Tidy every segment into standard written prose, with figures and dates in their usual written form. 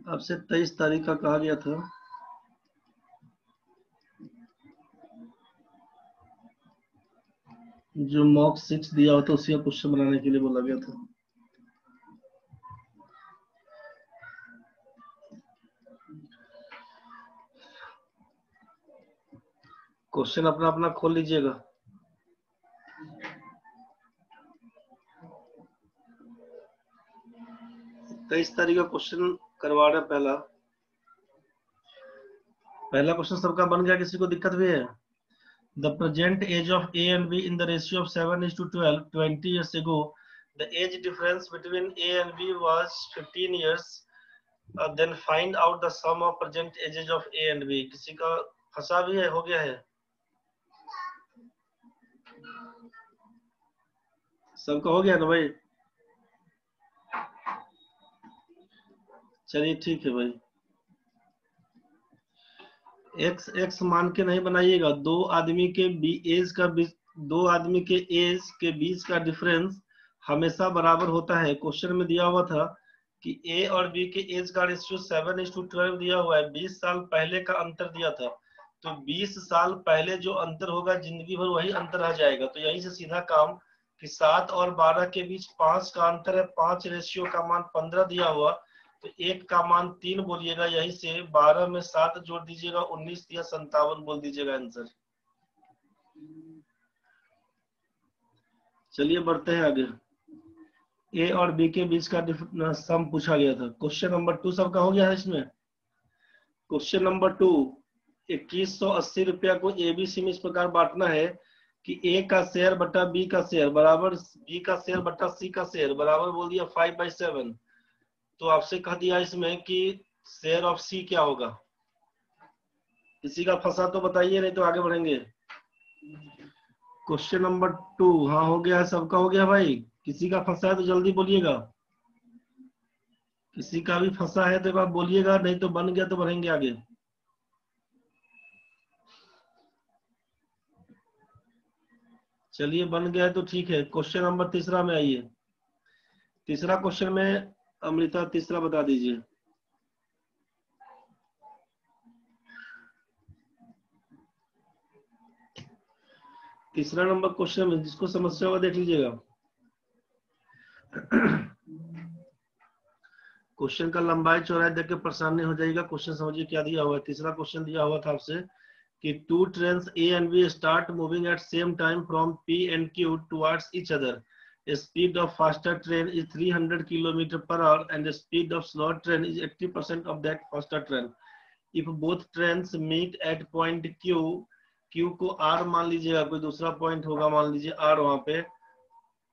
आपसे 23 तारीख का कहा गया था। जो मॉक 6 दिया होता उसी का क्वेश्चन बनाने के लिए बोला गया था। क्वेश्चन अपना अपना खोल लीजिएगा। तेईस तारीख का क्वेश्चन करवा रहे हैं। पहला क्वेश्चन सबका बन गया, किसी को दिक्कत भी है? The present age of A and B in the ratio of 7:12 20 years ago, the age difference between A and B was 15 years. Then find out the sum of present ages of A and B. किसी का फंसा भी है, हो गया है? सबका हो गया ना भाई? चलिए ठीक है भाई। x मान के नहीं बनाइएगा। दो आदमी के एज के बीच का डिफरेंस हमेशा बराबर होता है। क्वेश्चन में दिया हुआ था कि ए और बी के एज का रेशियो 7:12 दिया हुआ है। 20 साल पहले का अंतर दिया था, तो 20 साल पहले जो अंतर होगा जिंदगी भर वही अंतर रह जाएगा। तो यही से सीधा काम कि 7 और 12 के बीच 5 का अंतर है। 5 रेशियो का मान 15 दिया हुआ, तो 1 का मान 3 बोलिएगा। यही से 12 में 7 जोड़ दीजिएगा, 19 या 57 बोल दीजिएगा आंसर। चलिए बढ़ते हैं आगे। ए और बी के बीच का सम पूछा गया था। क्वेश्चन नंबर 2 सबका हो गया है इसमें। क्वेश्चन नंबर 2, 2180 रुपया को एबीसी में इस प्रकार बांटना है कि ए का शेयर बटा बी का शेयर बराबर बी का शेयर बटा सी का शेयर बराबर बोल दिया 5/7। तो आपसे कह दिया इसमें कि शेयर ऑफ सी क्या होगा। किसी का फंसा तो बताइए, नहीं तो आगे बढ़ेंगे। क्वेश्चन नंबर 2 हाँ हो गया है, सबका हो गया भाई। किसी का फंसा है तो जल्दी बोलिएगा। किसी का भी फंसा है तो आप बोलिएगा, नहीं तो बन गया तो बढ़ेंगे आगे। चलिए बन गया है तो ठीक है। क्वेश्चन नंबर 3 में आइए। तीसरा क्वेश्चन में अमृता तीसरा बता दीजिए। तीसरा नंबर क्वेश्चन में जिसको समस्या होगा देख लीजिएगा। क्वेश्चन का लंबाई चौड़ाई देख के परेशान नहीं हो जाएगा। क्वेश्चन समझिए क्या दिया हुआ है। तीसरा क्वेश्चन दिया हुआ था आपसे कि 2 trains A and B start moving at same time from P and Q towards each other. The speed of faster train is 300 km/h and the speed of slower train is 80% of that faster train. If both trains meet at point Q, Q को R मान लीजिएगा, कोई दूसरा point होगा मान लीजिए R वहां पे,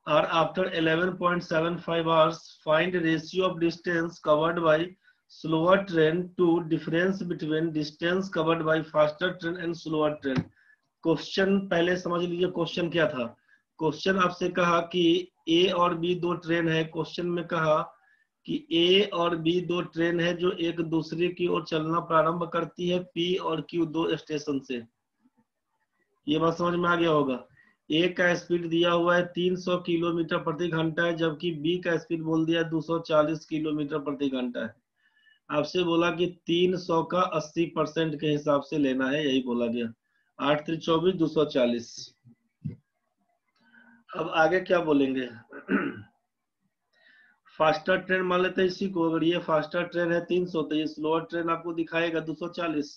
are after 11.75 hours, find ratio of distance covered by slower train to difference between distance covered by faster train and slower train. Question पहले समझ लीजिए क्वेश्चन क्या था। क्वेश्चन आपसे कहा कि ए और बी दो ट्रेन है। क्वेश्चन में कहा कि ए और बी दो ट्रेन है जो एक दूसरे की ओर चलना प्रारंभ करती है पी और क्यू दो स्टेशन से। ये बात समझ में आ गया होगा। ए का स्पीड दिया हुआ है 300 किलोमीटर प्रति घंटा है, जबकि बी का स्पीड बोल दिया 240 किलोमीटर प्रति घंटा है। आपसे बोला कि 300 का 80% के हिसाब से लेना है, यही बोला गया। 8 3 24 240। अब आगे क्या बोलेंगे? फास्टर ट्रेन मान लेते हैं इसी को। अगर ये फास्टर ट्रेन है 300 तो ये स्लोअर ट्रेन आपको दिखाएगा 240।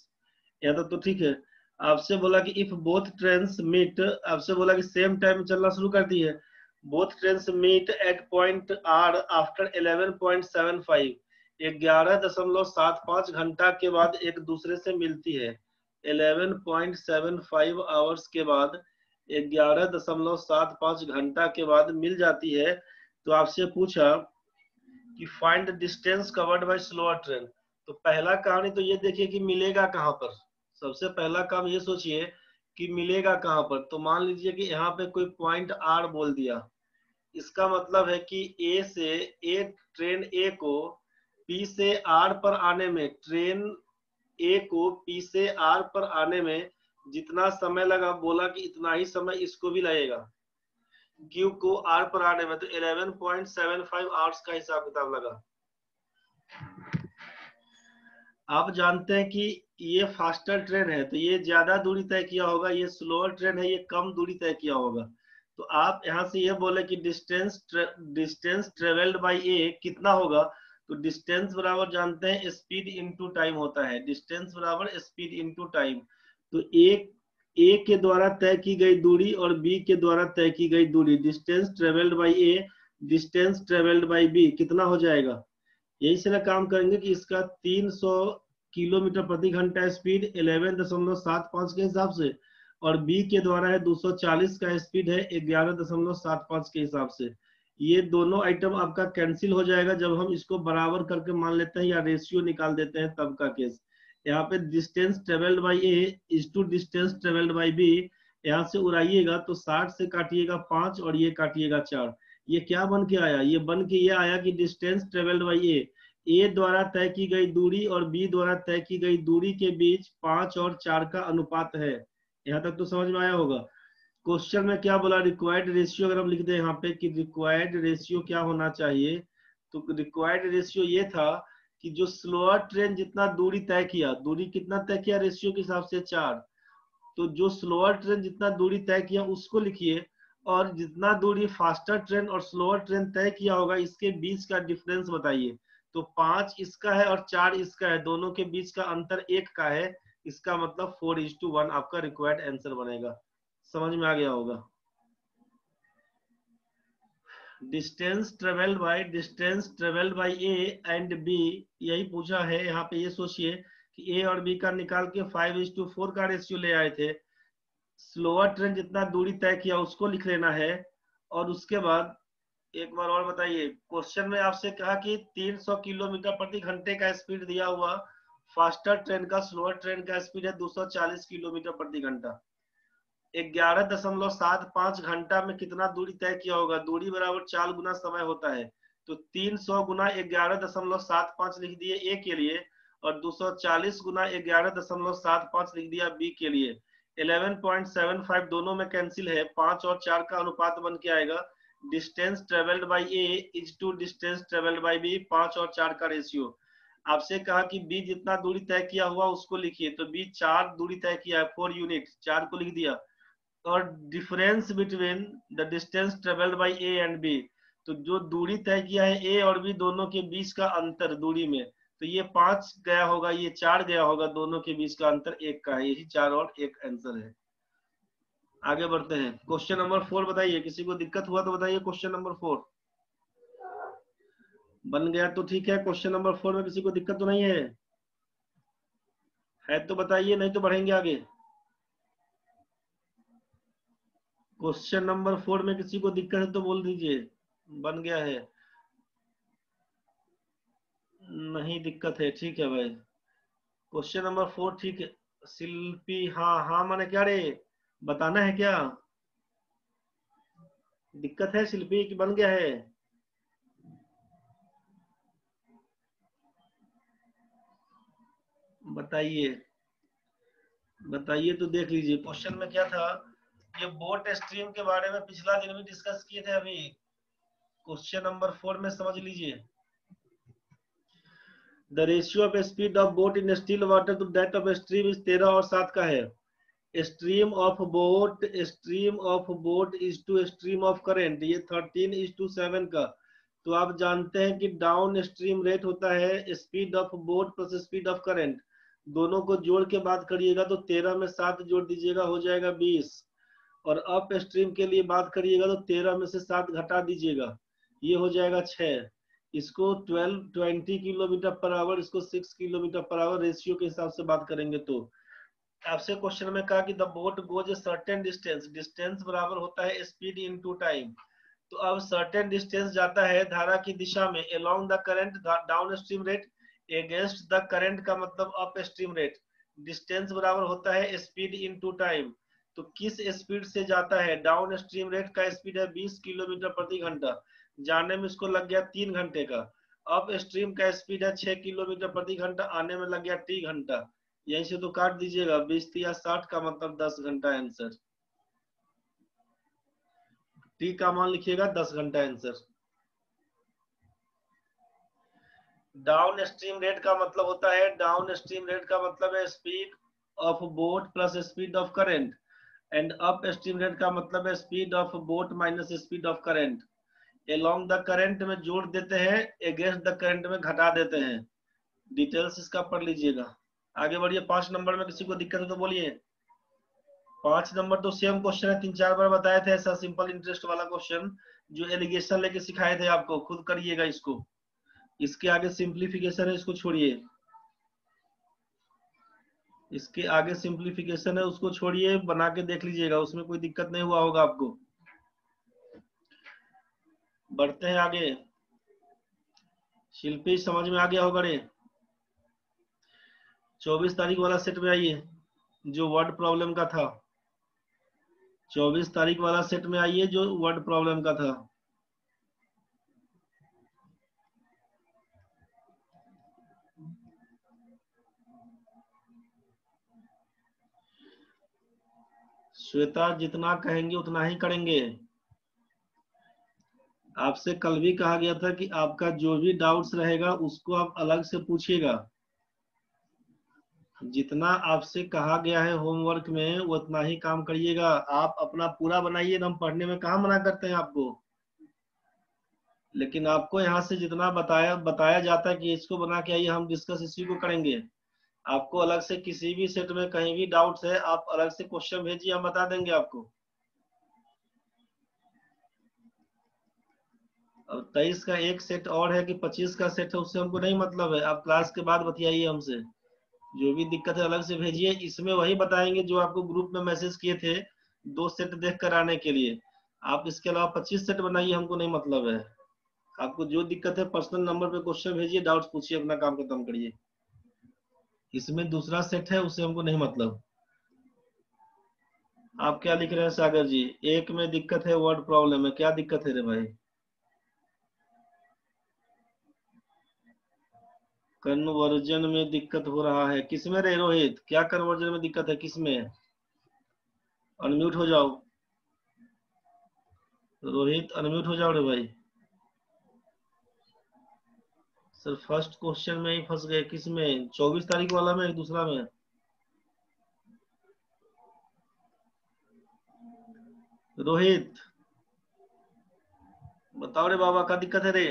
या तो ठीक है। आपसे बोला कि इफ बोथ ट्रेन्स मीट, आपसे बोला कि सेम टाइम में चलना शुरू करती है। Both trains meet at point R after 11.75, 11.75 घंटा के बाद एक दूसरे से मिलती है। 11.75 आवर्स के बाद 11.75 घंटा के बाद मिल जाती है। तो आपसे पूछा कि find distance covered by slower train. तो पहला कहानी तो ये देखिए कि मिलेगा कहां पर। सबसे पहला काम ये सोचिए कि मिलेगा कहां पर। तो मान लीजिए कि यहाँ पे कोई पॉइंट आर बोल दिया। इसका मतलब है कि ट्रेन ए को पी से आर पर आने में, ट्रेन ए को पी से आर पर आने में जितना समय लगा, बोला कि इतना ही समय इसको भी लगेगा क्यू को आर पर आने में। तो 11.75 आवर्स का हिसाब किताब लगा। आप जानते हैं कि ये फास्टर ट्रेन है तो ये ज्यादा दूरी तय किया होगा, ये स्लोअर ट्रेन है ये कम दूरी तय किया होगा। तो आप यहाँ से ये बोले कि डिस्टेंस ट्रेवल्ड बाय ए कितना होगा, तो डिस्टेंस बराबर जानते हैं स्पीड इनटू टाइम होता है, डिस्टेंस बराबर स्पीड इनटू टाइम। तो ए के द्वारा तय की गई दूरी और बी के द्वारा तय की गई दूरी, distance travelled by A distance travelled by B कितना हो जाएगा। यही से ना काम करेंगे कि इसका 300 किलोमीटर प्रति घंटा स्पीड 11.75 के हिसाब से, और बी के द्वारा है 240 का स्पीड है 11.75 के हिसाब से। ये दोनों आइटम आपका कैंसिल हो जाएगा जब हम इसको बराबर करके मान लेते हैं या रेशियो निकाल देते हैं तब का केस। यहाँ पे distance travelled by A is to distance travelled by B, यहाँ से उड़ाइएगा तो 60 से काटिएगा 5 और ये काटिएगा 4। ये क्या बन के आया, ये बन के ये आया कि डिस्टेंस ट्रेवल्ड बाई ए द्वारा तय की गई दूरी और बी द्वारा तय की गई दूरी के बीच 5 और 4 का अनुपात है। यहाँ तक तो समझ में आया होगा। क्वेश्चन में क्या बोला, रिक्वायर्ड रेशियो अगर हम लिख दें यहाँ पे कि रिक्वायर्ड रेशियो क्या होना चाहिए, तो रिक्वायर्ड रेशियो ये था कि जो स्लोअर ट्रेन जितना दूरी तय किया, दूरी कितना तय किया रेशियो के हिसाब से 4, तो जो स्लोअर ट्रेन जितना दूरी तय किया उसको लिखिए, और जितना दूरी फास्टर ट्रेन और स्लोअर ट्रेन तय किया होगा इसके बीच का डिफरेंस बताइए। तो 5 इसका है और 4 इसका है, दोनों के बीच का अंतर 1 का है, इसका मतलब 4:1 आपका रिक्वायर्ड आंसर बनेगा। समझ में आ गया होगा। Distance travelled by A and B, यही पूछा है यहाँ पे। ये सोचिए कि ए और बी का निकाल के 5:4 का रेशियो ले आए थे, स्लोअर ट्रेन जितना दूरी तय किया उसको लिख लेना है। और उसके बाद एक बार और बताइए, क्वेश्चन में आपसे कहा कि 300 किलोमीटर प्रति घंटे का स्पीड दिया हुआ फास्टर ट्रेन का, स्लोअर ट्रेन का स्पीड है 240 किलोमीटर प्रति घंटा। 11.75 घंटा में कितना दूरी तय किया होगा, दूरी बराबर 4 गुना समय होता है। तो 300 गुना 11.75 लिख दिए ए के लिए, और 240 गुना 11.75 लिख दिया बी के लिए। 11.75 दोनों में कैंसिल है, 5 और 4 का अनुपात बन के आएगा distance travelled by A is to distance travelled by B, 5 और 4 का रेशियो। आपसे कहा कि बी जितना दूरी तय किया हुआ उसको लिखिए, तो बी 4 दूरी तय किया है 4 यूनिट, 4 को लिख दिया। और difference between the distance travelled by A and B, तो जो दूरी तय किया है ए और बी दोनों के बीच का अंतर दूरी में, तो ये 5 गया होगा ये 4 गया होगा, दोनों के बीच का अंतर 1 का है, यही 4 और 1 आंसर है। आगे बढ़ते हैं, क्वेश्चन नंबर 4 बताइए, किसी को दिक्कत हुआ तो बताइए। क्वेश्चन नंबर 4 बन गया तो ठीक है। क्वेश्चन नंबर 4 में किसी को दिक्कत तो नहीं है तो बताइए, नहीं तो बढ़ेंगे आगे। क्वेश्चन नंबर 4 में किसी को दिक्कत है तो बोल दीजिए, बन गया है। नहीं दिक्कत है, ठीक है भाई। क्वेश्चन नंबर 4 ठीक है। शिल्पी, हाँ हाँ माने क्या रे, बताना है क्या, दिक्कत है शिल्पी कि बन गया है। बताइए बताइए तो देख लीजिए क्वेश्चन में क्या था। ये बोट स्ट्रीम के बारे में पिछला दिन भी डिस्कस किए थे। अभी क्वेश्चन नंबर 4 में समझ लीजिए, the ratio of speed of boat in still water to that of stream is 13 और 7 का है। Stream of boat is to stream of current, ये 13:7 का। तो आप जानते हैं कि डाउन स्ट्रीम रेट होता है speed of boat plus speed of current, दोनों को जोड़ के बात करिएगा तो 13 में 7 जोड़ दीजिएगा हो जाएगा 20, और अप स्ट्रीम के लिए बात करिएगा तो 13 में से 7 घटा दीजिएगा, ये हो जाएगा 6। इसको 20 किलोमीटर पर आवर, इसको 6 किलोमीटर पर आवर रेशियो के हिसाब से बात करेंगे। तो आपसे क्वेश्चन में कहा कि the boat goes a certain distance, distance बराबर होता है स्पीड इनटू टाइम। तो अब सर्टेन डिस्टेंस जाता है धारा की दिशा में along the current down stream rate against the current का मतलब अप स्ट्रीम रेट, डिस्टेंस बराबर होता है स्पीड इनटू टाइम। तो किस स्पीड से जाता है, डाउन स्ट्रीम रेट का स्पीड है 20 किलोमीटर प्रति घंटा, जाने में इसको लग गया 3 घंटे का। अप स्ट्रीम का स्पीड है 6 किलोमीटर प्रति घंटा, आने में लग गया 3 घंटा। यहीं से तो काट दीजिएगा, 20 या 60 का मतलब 10 घंटा आंसर। टी का मान लिखिएगा 10 घंटा आंसर। डाउन स्ट्रीम रेट का मतलब होता है, डाउन स्ट्रीम रेट का मतलब है speed of boat plus speed of current, and up stream rate का मतलब है speed of boat minus speed of current. Along the current में जोड़ देते हैं, अगेंस्ट द करंट में घटा देते हैं। डिटेल्स इसका पढ़ लीजिएगा। आगे बढ़िए, 5 नंबर में किसी को दिक्कत है तो बोलिए। 5 नंबर तो सेम क्वेश्चन है, 3-4 बार बताए थे ऐसा सिंपल इंटरेस्ट वाला क्वेश्चन, जो एलिगेशन लेके सिखाए थे आपको, खुद करिएगा इसको। इसके आगे सिंप्लीफिकेशन है, इसको छोड़िए। इसके आगे सिंप्लीफिकेशन है, उसको छोड़िए, बना के देख लीजिएगा, उसमें कोई दिक्कत नहीं हुआ होगा आपको। बढ़ते हैं आगे। शिल्पी समझ में आ गया होगा रे। 24 तारीख वाला सेट में आइए, जो वर्ड प्रॉब्लम का था। 24 तारीख वाला सेट में आइए, जो वर्ड प्रॉब्लम का था। श्वेता जितना कहेंगे उतना ही करेंगे। आपसे कल भी कहा गया था कि आपका जो भी डाउट्स रहेगा उसको आप अलग से पूछिएगा। जितना आपसे कहा गया है होमवर्क में उतना ही काम करिएगा। आप अपना पूरा बनाइए, हम पढ़ने में कहाँ मना करते हैं आपको। लेकिन आपको यहाँ से जितना बताया बताया जाता है कि इसको बना के आइए, हम डिस्कस इसी को करेंगे। आपको अलग से किसी भी सेट में कहीं भी डाउट्स है, आप अलग से क्वेश्चन भेजिए, हम बता देंगे आपको। अब 23 का एक सेट और है कि 25 का सेट है, उससे हमको नहीं मतलब है। आप क्लास के बाद बतियाइए हमसे, जो भी दिक्कत है अलग से भेजिए। इसमें वही बताएंगे जो आपको ग्रुप में मैसेज किए थे 2 सेट देख कर आने के लिए। आप इसके अलावा 25 सेट बनाइए, हमको नहीं मतलब है। आपको जो दिक्कत है पर्सनल नंबर पे क्वेश्चन भेजिए, डाउट्स पूछिए, अपना काम खत्म करिए। इसमें दूसरा सेट है, उससे हमको नहीं मतलब। आप क्या लिख रहे हैं सागर जी? एक में दिक्कत है, वर्ड प्रॉब्लम है, क्या दिक्कत है रे भाई? कन्वर्जन में दिक्कत हो रहा है, किसमें रे रोहित? क्या कन्वर्जन में दिक्कत है, किसमें? अनम्यूट हो जाओ रोहित, अनम्यूट हो जाओ रे भाई। सर फर्स्ट क्वेश्चन में ही फंस गए, किसमें? 24 तारीख वाला में, दूसरा में? रोहित बताओ रे बाबा, क्या दिक्कत है रे?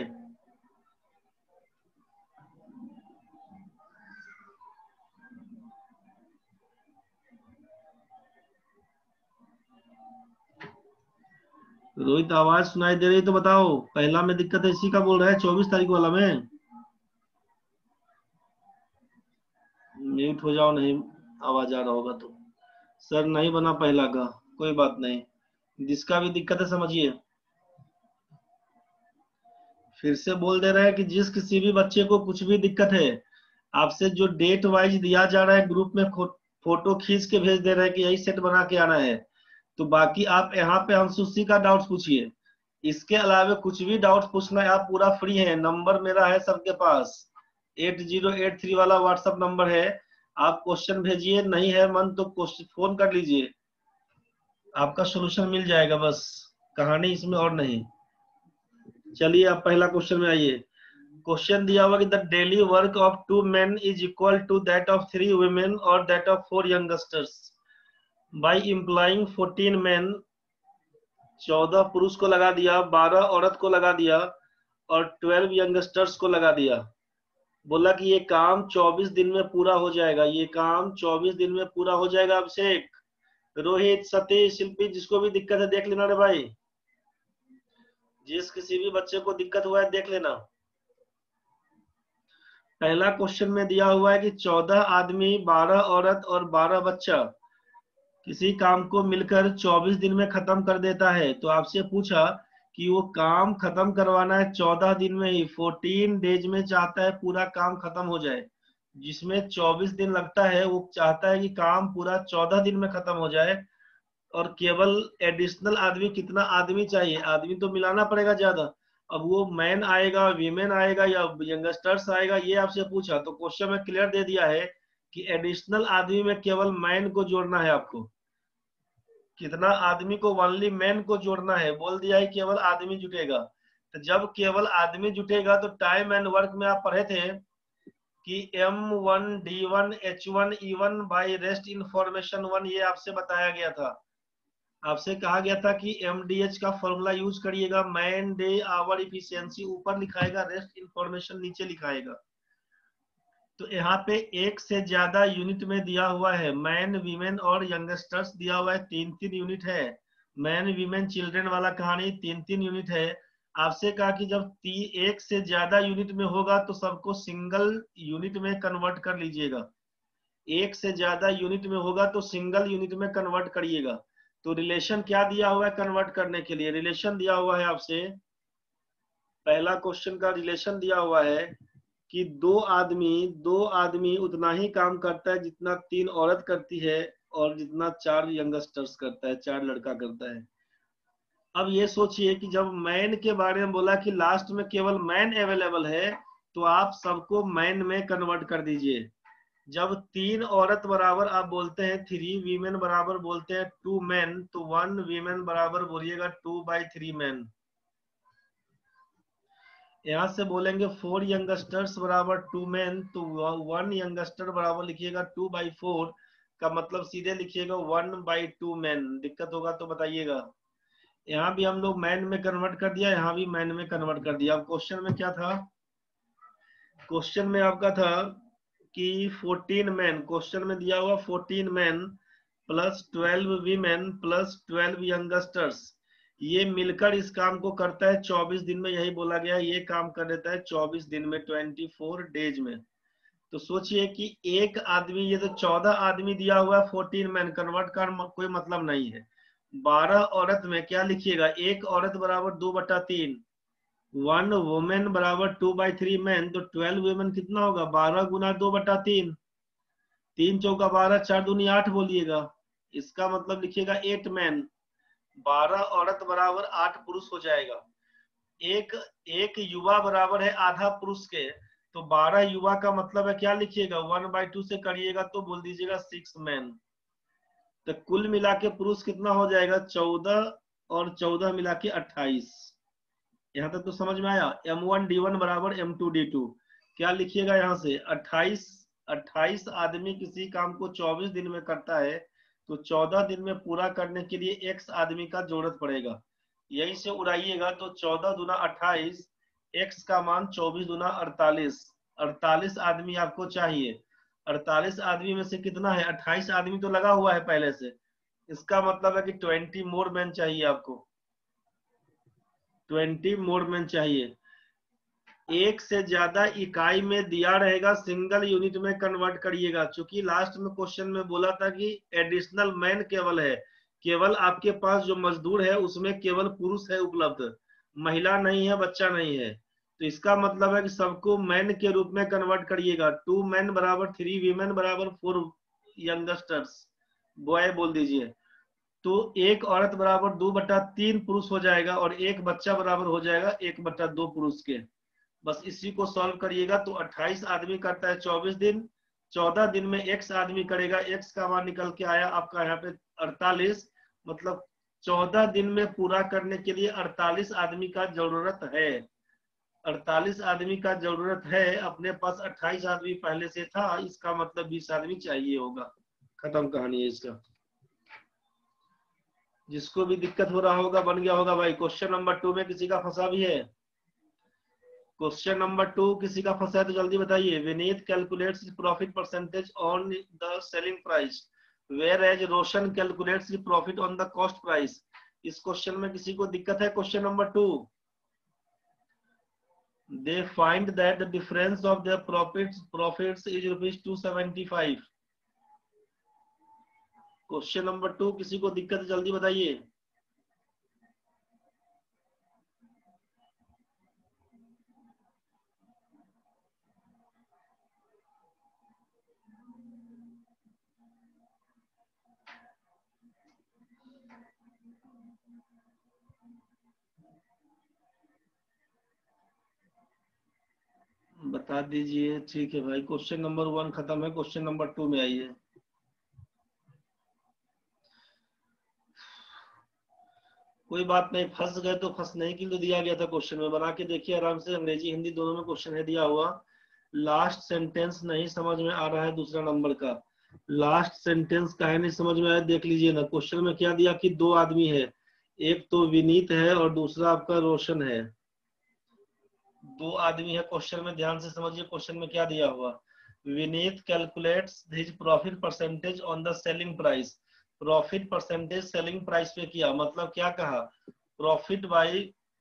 रोहित आवाज सुनाई दे रही तो बताओ, पहला में दिक्कत है इसी का बोल रहा है, 24 तारीख वाला में। म्यूट हो जाओ, नहीं आवाज आ रहा होगा तो। सर नहीं बना पहला का, कोई बात नहीं, जिसका भी दिक्कत है समझिए। फिर से बोल दे रहे हैं कि जिस किसी भी बच्चे को कुछ भी दिक्कत है, आपसे जो डेट वाइज दिया जा रहा है ग्रुप में, फोटो खींच के भेज दे रहे हैं कि यही सेट बना के आना है। तो बाकी आप यहाँ पे हमसे उसी का डाउट पूछिए। इसके अलावा कुछ भी डाउट पूछना है, आप पूरा फ्री है। नंबर मेरा है सबके पास, 8083 वाला व्हाट्सएप नंबर है। आप क्वेश्चन भेजिए, नहीं है मन तो क्वेश्चन फोन कर लीजिए, आपका सोल्यूशन मिल जाएगा। बस कहानी इसमें और नहीं। चलिए अब पहला क्वेश्चन में आइए। क्वेश्चन दिया हुआ कि the daily work of 2 men is equal to that of 3 women और that of 4 youngsters, by employing 14 men। 14 पुरुष को लगा दिया, 12 औरत को लगा दिया और 12 यंगस्टर्स को लगा दिया। बोला कि ये काम 24 दिन में पूरा हो जाएगा, ये काम 24 दिन में पूरा हो जाएगा। अभिषेक, रोहित, सतीश, शिल्पी, जिसको भी दिक्कत है देख लेना रे भाई। जिस किसी भी बच्चे को दिक्कत हुआ है देख लेना। पहला क्वेश्चन में दिया हुआ है कि 14 आदमी, 12 औरत और 12 बच्चा किसी काम को मिलकर 24 दिन में खत्म कर देता है। तो आपसे पूछा कि वो काम खत्म करवाना है 14 दिन में ही, 14 डेज में चाहता है पूरा काम खत्म हो जाए। जिसमें 24 दिन लगता है, वो चाहता है कि काम पूरा 14 दिन में खत्म हो जाए। और केवल एडिशनल आदमी कितना आदमी चाहिए? आदमी तो मिलाना पड़ेगा ज्यादा। अब वो मैन आएगा, वीमेन आएगा या यंगस्टर्स आएगा, ये आपसे पूछा। तो क्वेश्चन में क्लियर दे दिया है कि एडिशनल आदमी में केवल मैन को जोड़ना है आपको। कितना आदमी को? ओनली मैन को जोड़ना है, बोल दिया है केवल आदमी जुटेगा। तो जब केवल आदमी जुटेगा तो टाइम एंड वर्क में आप पढ़े थे कि M1 D1 H1 E1 by rest information 1, ये आपसे बताया गया था। आपसे कहा गया था कि MDH का फॉर्मूला यूज करिएगा, मैन डे आवर इफिशियंसी ऊपर लिखाएगा, रेस्ट इंफॉर्मेशन नीचे लिखाएगा। तो यहाँ पे एक से ज्यादा यूनिट में दिया हुआ है, मैन वीमेन और यंगस्टर्स दिया हुआ है, 3-3 यूनिट है। मैन वीमेन चिल्ड्रन वाला कहानी 3-3 यूनिट है। आपसे कहा कि जब एक से ज्यादा यूनिट में होगा तो सबको सिंगल यूनिट में कन्वर्ट कर लीजिएगा। एक से ज्यादा यूनिट में होगा तो सिंगल यूनिट में कन्वर्ट करिएगा। तो रिलेशन क्या दिया हुआ है कन्वर्ट करने के लिए? रिलेशन दिया हुआ है आपसे, पहला क्वेश्चन का रिलेशन दिया हुआ है कि दो आदमी उतना ही काम करता है जितना 3 औरत करती है और जितना 4 यंगस्टर्स करता है, 4 लड़का करता है। अब ये सोचिए कि जब मैन के बारे में बोला कि लास्ट में केवल मैन अवेलेबल है, तो आप सबको मैन में कन्वर्ट कर दीजिए। जब 3 औरत बराबर आप बोलते हैं 3 वीमेन बराबर बोलते हैं 2 मैन, तो 1 वीमेन बराबर बोलिएगा 2/3 मैन। यहाँ से बोलेंगे 4 यंगस्टर्स बराबर 2 मैन, तो 1 यंगस्टर बराबर लिखिएगा 2/4 का मतलब सीधे लिखिएगा 1/2 मैन। दिक्कत होगा तो बताइएगा। यहाँ भी हम लोग मैन में कन्वर्ट कर दिया, यहाँ भी मैन में कन्वर्ट कर दिया। अब क्वेश्चन में क्या था? क्वेश्चन में आपका था कि 14 मैन, क्वेश्चन में दिया हुआ 14 man plus 12 women plus 12 youngsters, ये मिलकर इस काम को करता है 24 दिन में। यही बोला गया है, ये काम कर देता है 24 दिन में, 24 डेज में। तो सोचिए कि एक आदमी, ये तो 14 आदमी दिया हुआ है, 14 मैन कन्वर्ट कर कोई मतलब नहीं है। 12 औरत में क्या लिखिएगा? एक औरत बराबर 2/3, 1 वुमेन बराबर 2/3 मैन, तो 12 वुमेन कितना होगा? 12 गुना 2/3, 3 चौका 12, 4 दूनी 8 बोलिएगा। इसका मतलब लिखिएगा 8 मैन। 12 औरत बराबर 8 पुरुष हो जाएगा। एक युवा बराबर है आधा पुरुष के, तो 12 युवा का मतलब है क्या लिखिएगा? 1/2 से करिएगा तो बोल दीजिएगा 6 मैन। तो कुल मिला के पुरुष कितना हो जाएगा? 14 और 14 मिला के 28। यहाँ तक तो समझ में आया? M1 D1 बराबर M2 D2 क्या लिखिएगा? यहाँ से 28 आदमी किसी काम को 24 दिन में करता है, तो 14 दिन में पूरा करने के लिए x आदमी का जरूरत पड़ेगा। यही से उड़ाइएगा तो 14 दूना 28, x का मान 24 दूना 48, 48 आदमी आपको चाहिए। 48 आदमी में से कितना है? 28 आदमी तो लगा हुआ है पहले से, इसका मतलब है कि 20 मोर मैन चाहिए आपको, 20 मोर मैन चाहिए। एक से ज्यादा इकाई में दिया रहेगा, सिंगल यूनिट में कन्वर्ट करिएगा। चूंकि लास्ट में क्वेश्चन में बोला था कि एडिशनल मैन केवल है, केवल आपके पास जो मजदूर है उसमें केवल पुरुष है उपलब्ध, महिला नहीं है, बच्चा नहीं है। तो इसका मतलब है कि सबको मैन के रूप में कन्वर्ट करिएगा। 2 मैन बराबर 3 वीमेन बराबर 4 यंगस्टर्स, बॉय बोल दीजिए। तो एक औरत बराबर 2/3 पुरुष हो जाएगा और एक बच्चा बराबर हो जाएगा 1/2 पुरुष के। बस इसी को सॉल्व करिएगा तो 28 आदमी करता है 24 दिन, 14 दिन में x आदमी करेगा, x का मान निकल के आया आपका यहाँ पे 48। मतलब 14 दिन में पूरा करने के लिए 48 आदमी का जरूरत है। 48 आदमी का जरूरत है, अपने पास 28 आदमी पहले से था, इसका मतलब 20 आदमी चाहिए होगा। खत्म कहानी है इसका। जिसको भी दिक्कत हो रहा होगा बन गया होगा भाई। क्वेश्चन नंबर 2 में किसी का फंसा भी है? क्वेश्चन नंबर 2 किसी का फंसा है तो जल्दी बताइए। Vineet calculates profit percentage on the selling price, whereas Roshan calculates profit on the cost price. इस क्वेश्चन में किसी को दिक्कत है? Question number 2, they find that the difference of their profits is ₹275। Question number 2 किसी को दिक्कत है जल्दी बताइए। बता दीजिए। ठीक है भाई, क्वेश्चन नंबर 1 खत्म है, क्वेश्चन नंबर 2 में आइए। कोई बात नहीं, फंस गए तो फंसने के लिए दिया गया था क्वेश्चन में। बना के देखिए आराम से, अंग्रेजी हिंदी दोनों में क्वेश्चन है दिया हुआ। लास्ट सेंटेंस नहीं समझ में आ रहा है दूसरा नंबर का, लास्ट सेंटेंस का है नहीं समझ में आया, देख लीजिए ना। क्वेश्चन में क्या दिया कि दो आदमी है, एक तो विनीत है और दूसरा आपका रोशन है। दो आदमी है क्वेश्चन में, ध्यान से समझिए क्वेश्चन में क्या दिया हुआ। Vineet calculates his profit percentage on the selling price. Profit percentage selling price पे किया, मतलब क्या कहा, प्रॉफिट बाय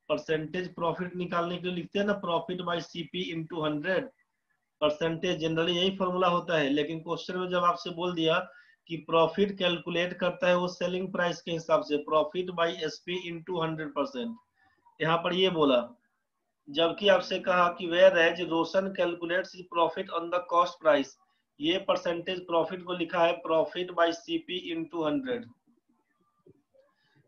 परसेंटेज। प्रॉफिट निकालने के लिए लिखते हैं ना profit by CP into 100 percentage, generally यही फॉर्मूला होता है। लेकिन क्वेश्चन में जब आपसे बोल दिया कि प्रॉफिट कैलकुलेट करता है वो सेलिंग प्राइस के हिसाब से, प्रॉफिट बाय एसपी इंटू 100%, यहाँ पर ये बोला। जबकि आपसे कहा कि whereas Roshan calculates profit on the cost price, ये परसेंटेज प्रॉफिट को लिखा है प्रॉफिट बाय सीपी इंटू 100।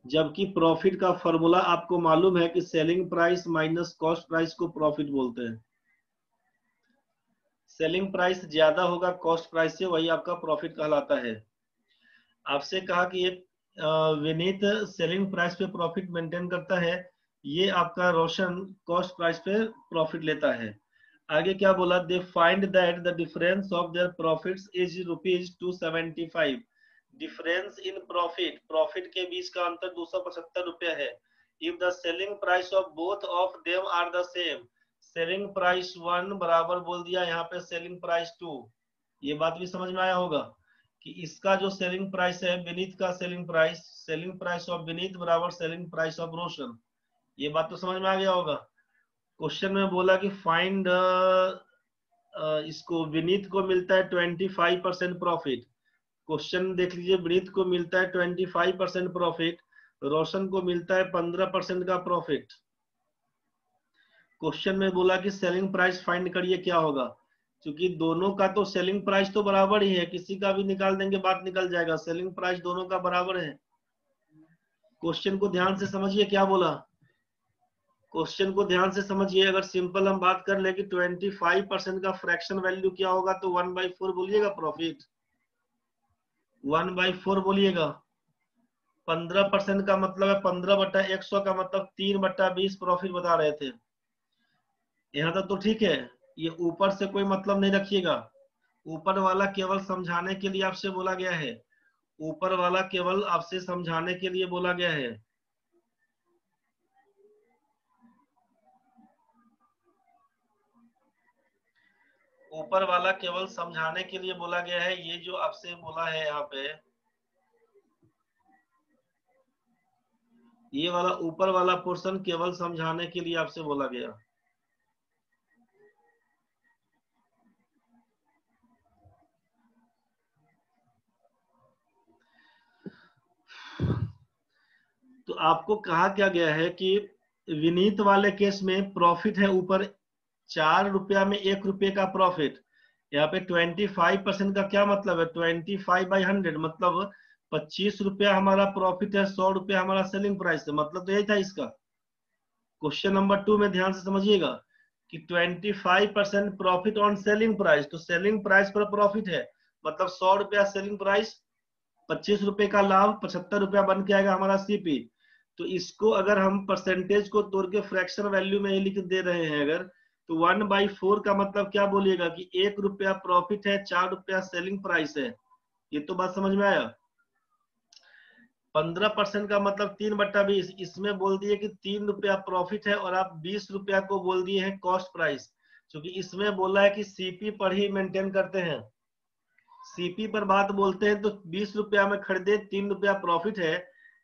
जबकि प्रॉफिट का फॉर्मूला आपको मालूम है कि selling price minus cost price को प्रॉफिट बोलते हैं। सेलिंग प्राइस ज्यादा होगा कॉस्ट प्राइस से, वही आपका प्रॉफिट कहलाता है। आपसे कहा कि ये विनीत सेलिंग प्राइस पे प्रॉफिट मेंटेन करता है, ये आपका रोशन कॉस्ट प्राइस पे प्रॉफिट लेता है। आगे क्या बोला, they find that the difference of their profits is ₹275। Difference in profit, profit के बीच का अंतर 275 रुपया है। If the selling price of both of them are the same, selling price 1 बराबर बोल दिया यहाँ पे सेलिंग प्राइस 2। ये बात भी समझ में आया होगा कि इसका जो सेलिंग प्राइस है विनीत का सेलिंग प्राइस ऑफ विनीत बराबर सेलिंग प्राइस ऑफ रोशन। ये बात तो समझ में आ गया होगा। क्वेश्चन में बोला कि फाइंड, इसको विनीत को मिलता है 25% प्रॉफिट। क्वेश्चन देख लीजिए, विनीत को मिलता है 25% प्रॉफिट, रोशन को मिलता है 15% का प्रॉफिट। क्वेश्चन में बोला कि सेलिंग प्राइस फाइंड करिए, क्या होगा। क्योंकि दोनों का तो सेलिंग प्राइस तो बराबर ही है, किसी का भी निकाल देंगे बात निकल जाएगा, सेलिंग प्राइस दोनों का बराबर है। क्वेश्चन को ध्यान से समझिए क्या बोला, क्वेश्चन को ध्यान से समझिए। अगर सिंपल हम बात कर ले कि 25% का फ्रैक्शन वैल्यू क्या होगा, तो 1/4 बोलिएगा प्रॉफिट, 1/4 बोलिएगा। 15% का मतलब है 15/100 का मतलब 3/20 प्रॉफिट बता रहे थे। यहाँ तक तो ठीक है, ये ऊपर से कोई मतलब नहीं रखिएगा, ऊपर वाला केवल समझाने के लिए आपसे बोला गया है, ऊपर वाला केवल आपसे समझाने के लिए बोला गया है। ऊपर वाला केवल समझाने के लिए बोला गया है, ये जो आपसे बोला है यहाँ पे, ये वाला ऊपर वाला पोर्शन केवल समझाने के लिए आपसे बोला गया। तो आपको कहा क्या गया है कि विनीत वाले केस में प्रॉफिट है ऊपर 4 रुपया में 1 रुपये का प्रॉफिट। यहाँ पे 25% का क्या मतलब है, 25/100 मतलब 25 रुपया हमारा प्रॉफिट है, 100 रुपया हमारा सेलिंग प्राइस है, मतलब तो यही था इसका। क्वेश्चन नंबर 2 में ध्यान से समझिएगा कि 25% प्रॉफिट ऑन सेलिंग प्राइस, तो सेलिंग प्राइस पर प्रॉफिट है, मतलब 100 रुपया सेलिंग प्राइस, 25 रुपए का लाभ, 75 रुपया बन के आएगा हमारा सीपी। तो इसको अगर हम परसेंटेज को तोड़ के फ्रैक्शन वैल्यू में लिख दे रहे हैं अगर, तो 1/4 का मतलब क्या बोलिएगा कि 1 रुपया प्रॉफिट है, 4 रुपया सेलिंग प्राइस है। ये तो बात समझ में आया। 15% का मतलब 3/20, इसमें बोल दिए कि 3 रुपया प्रॉफिट है और आप 20 रुपया को बोल दिए हैं कॉस्ट प्राइस, क्योंकि इसमें बोला है कि सीपी पर ही मेंटेन करते हैं। सीपी पर बात बोलते हैं तो 20 रुपया में खरीदे, 3 रुपया प्रॉफिट है,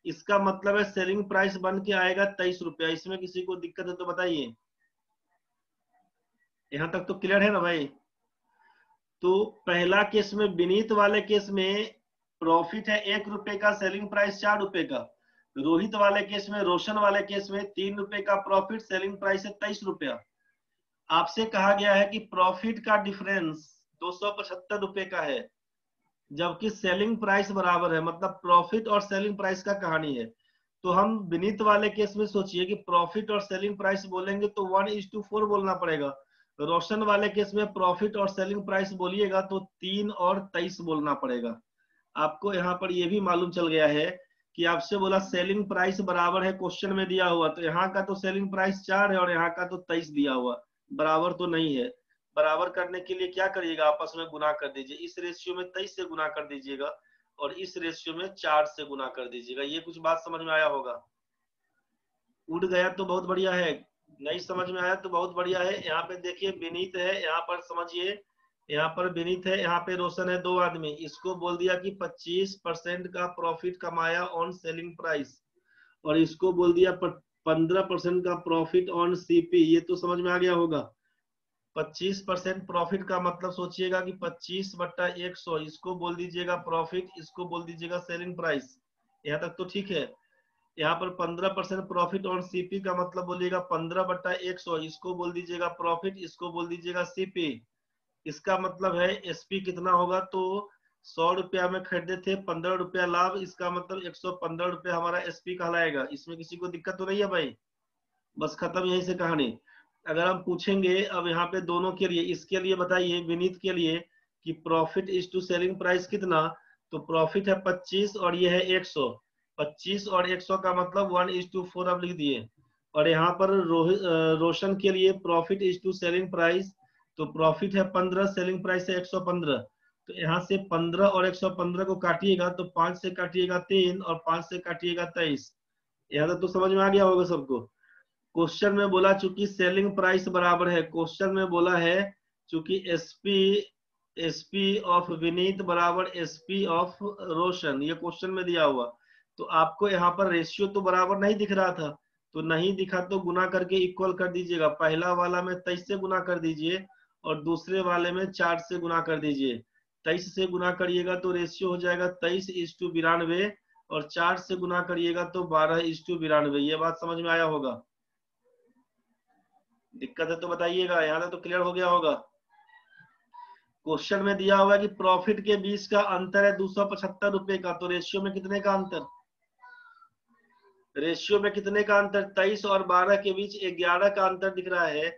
इसका मतलब है सेलिंग प्राइस बन के आएगा 23 रुपया। इसमें किसी को दिक्कत है तो बताइए, यहां तक तो क्लियर है ना भाई। तो पहला केस में विनीत वाले केस में प्रॉफिट है 1 रुपए का, सेलिंग प्राइस 4 रुपए का। रोहित वाले केस में, रोशन वाले केस में 3 रुपए का प्रॉफिट, सेलिंग प्राइस है 23 रुपया। आपसे कहा गया है कि प्रॉफिट का डिफरेंस 275 रुपए का है, जबकि सेलिंग प्राइस बराबर है, मतलब प्रॉफिट और सेलिंग प्राइस का कहानी है। तो हम विनीत वाले केस में सोचिए कि प्रॉफिट और सेलिंग प्राइस बोलेंगे तो 1:4 बोलना पड़ेगा। रोशन वाले केस में प्रॉफिट और सेलिंग प्राइस बोलिएगा तो 3 और 23 बोलना पड़ेगा। आपको यहाँ पर यह भी मालूम चल गया है कि आपसे बोला सेलिंग प्राइस बराबर है क्वेश्चन में दिया हुआ, तो यहाँ का तो सेलिंग प्राइस 4 है और यहाँ का तो 23 दिया हुआ, बराबर तो नहीं है। बराबर करने के लिए क्या करिएगा, आपस में गुना कर दीजिए। इस रेशियो में 23 से गुना कर दीजिएगा और इस रेशियो में 4 से गुना कर दीजिएगा। ये कुछ बात समझ में आया होगा। उड़ गया तो बहुत बढ़िया है, नहीं समझ में आया तो बहुत बढ़िया है। यहाँ पे देखिए विनीत है, यहाँ पर समझिए, यहाँ पर विनीत है, यहाँ पे रोशन है, 2 आदमी। इसको बोल दिया कि 25% का प्रॉफिट कमाया ऑन सेलिंग प्राइस, और इसको बोल दिया 15% का प्रॉफिट ऑन सीपी। ये तो समझ में आ गया होगा। 25% प्रॉफिट का मतलब सोचिएगा कि 25/100, इसको बोल दीजिएगा प्रॉफिट, इसको बोल दीजिएगा सेलिंग प्राइस। यहाँ तक तो ठीक है। यहाँ पर 15% प्रॉफिट ऑन सीपी का मतलब बोलिएगा 15/100, इसको बोल दीजिएगा प्रॉफिट, इसको बोल दीजिएगा सीपी। इसका मतलब है एसपी कितना होगा, तो 100 रुपया में खरीदे थे, 15 रुपया लाभ, इसका मतलब 115 रुपया हमारा एसपी कहलाएगा। इसमें किसी को दिक्कत तो नहीं है भाई? बस खत्म यहीं से कहानी। अगर हम पूछेंगे अब यहाँ पे दोनों के लिए, इसके लिए बताइए विनीत के लिए कि profit is to selling price कितना, तो प्रॉफिट है 25 और ये है 100। 25 और 100 का मतलब 1:4 अब लिख दिए। और यहाँ पर रोशन के लिए profit is to selling price, तो प्रॉफिट है 15, सेलिंग प्राइस है 115। तो यहाँ से 15 और 115 को काटिएगा तो 5 से काटिएगा 3 और 5 से काटिएगा 23। यहाँ तक तो समझ में आ गया होगा सबको। क्वेश्चन में बोला चूंकि सेलिंग प्राइस बराबर है, क्वेश्चन में बोला है चूंकि एसपी ऑफ विनीत बराबर एसपी ऑफ रोशन, ये क्वेश्चन में दिया हुआ। तो आपको यहाँ पर रेशियो तो बराबर नहीं दिख रहा था, तो नहीं दिखा तो गुना करके इक्वल कर दीजिएगा। पहला वाला में 23 से गुना कर दीजिए और दूसरे वाले में 4 से गुना कर दीजिए। 23 से गुना करिएगा तो रेशियो हो जाएगा 23:92 और 4 से गुना करिएगा तो 12:92। ये बात समझ में आया होगा? दिक्कत है तो बताइएगा, यहाँ तक तो क्लियर हो गया होगा। क्वेश्चन में दिया हुआ है कि प्रॉफिट के बीच का अंतर है 275 रुपए का, तो रेशियो में कितने का अंतर, रेशियो में कितने का अंतर, 23 और 12 के बीच 11 का अंतर दिख रहा है।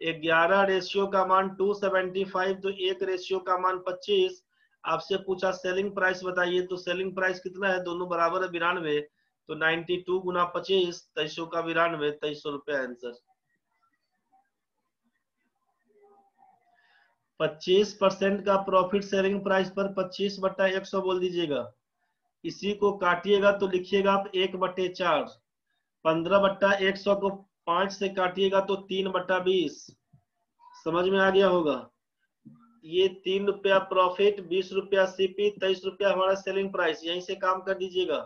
11 रेशियो का मान 275, तो 1 रेशियो का मान 25। आपसे पूछा सेलिंग प्राइस बताइए, तो सेलिंग प्राइस कितना है, दोनों बराबर है 92, तो 92 गुना 25, 2300 का 92, 2300 रुपया आंसर। 25% का प्रॉफिट सेलिंग प्राइस पर 25/100 बोल दीजिएगा। इसी को काटिएगा तो लिखिएगा आप 1/4। 15/100 को 5 से काटिएगा तो 3/20। समझ में आ गया होगा। ये 3 रुपया प्रॉफिट, 20 रुपया सीपी, 23 रुपया हमारा सेलिंग प्राइस। यहीं से काम कर दीजिएगा।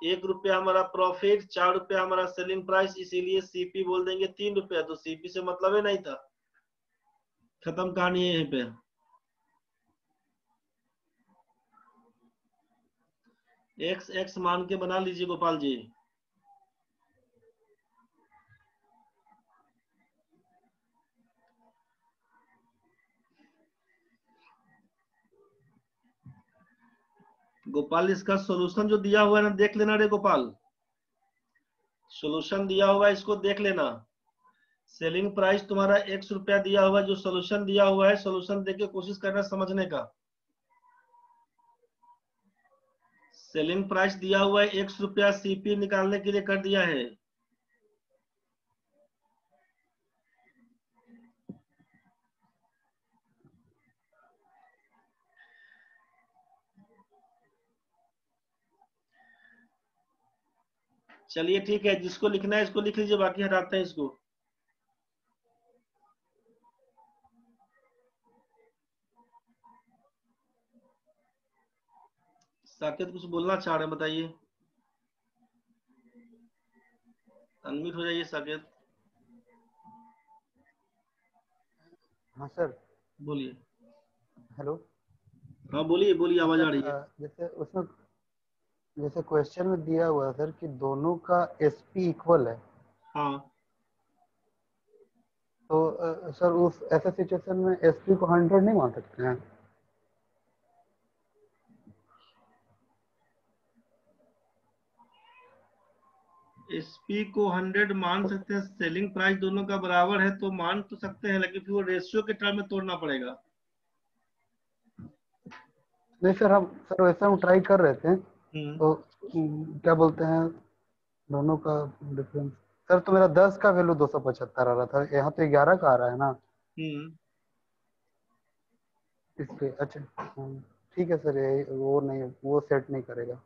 1 रुपया हमारा प्रॉफिट, 4 रुपया हमारा सेलिंग प्राइस, इसीलिए सीपी बोल देंगे 3 रुपया, तो सीपी से मतलब ही नहीं था। खत्म कहानी है यहीं पे। एक्स एक्स मान के बना लीजिए गोपाल जी। गोपाल इसका सॉल्यूशन जो दिया हुआ है ना, देख लेना रे गोपाल, सॉल्यूशन दिया हुआ है, इसको देख लेना। सेलिंग प्राइस तुम्हारा 100 रुपया दिया हुआ है, जो सॉल्यूशन दिया हुआ है, सॉल्यूशन देके कोशिश करना समझने का। सेलिंग प्राइस दिया हुआ है 100 रुपया, सीपी निकालने के लिए कर दिया है। चलिए ठीक है, जिसको लिखना है इसको लिख लीजिए, बाकी हटाते हैं इसको। साकेत कुछ बोलना चाह रहे हैं, बताइए। अनम्यूट हो जाइए साकेत। हाँ सर। बोलिए। हेलो। हाँ बोलिए बोलिए, हाँ आवाज आ सर, रही है। जैसे उसमें जैसे क्वेश्चन में दिया हुआ है सर कि दोनों का एसपी इक्वल है, हाँ तो सर उस ऐसे सिचुएशन में एसपी को 100 नहीं मान सकते हैं? एसपी को 100 मान सकते हैं, सेलिंग प्राइस दोनों का बराबर है तो मान तो सकते हैं, लेकिन फिर वो रेशियो के टर्म में तोड़ना पड़ेगा। नहीं सर, वैसे हम ट्राई कर रहे थे, हम्म। तो क्या बोलते हैं दोनों का डिफरेंस? सर तो मेरा 10 का वैल्यू 275 आ रहा था, यहाँ तो 11 का आ रहा है ना, हम्म। इसलिए। अच्छा ठीक है सर, ये वो नहीं, वो सेट नहीं करेगा।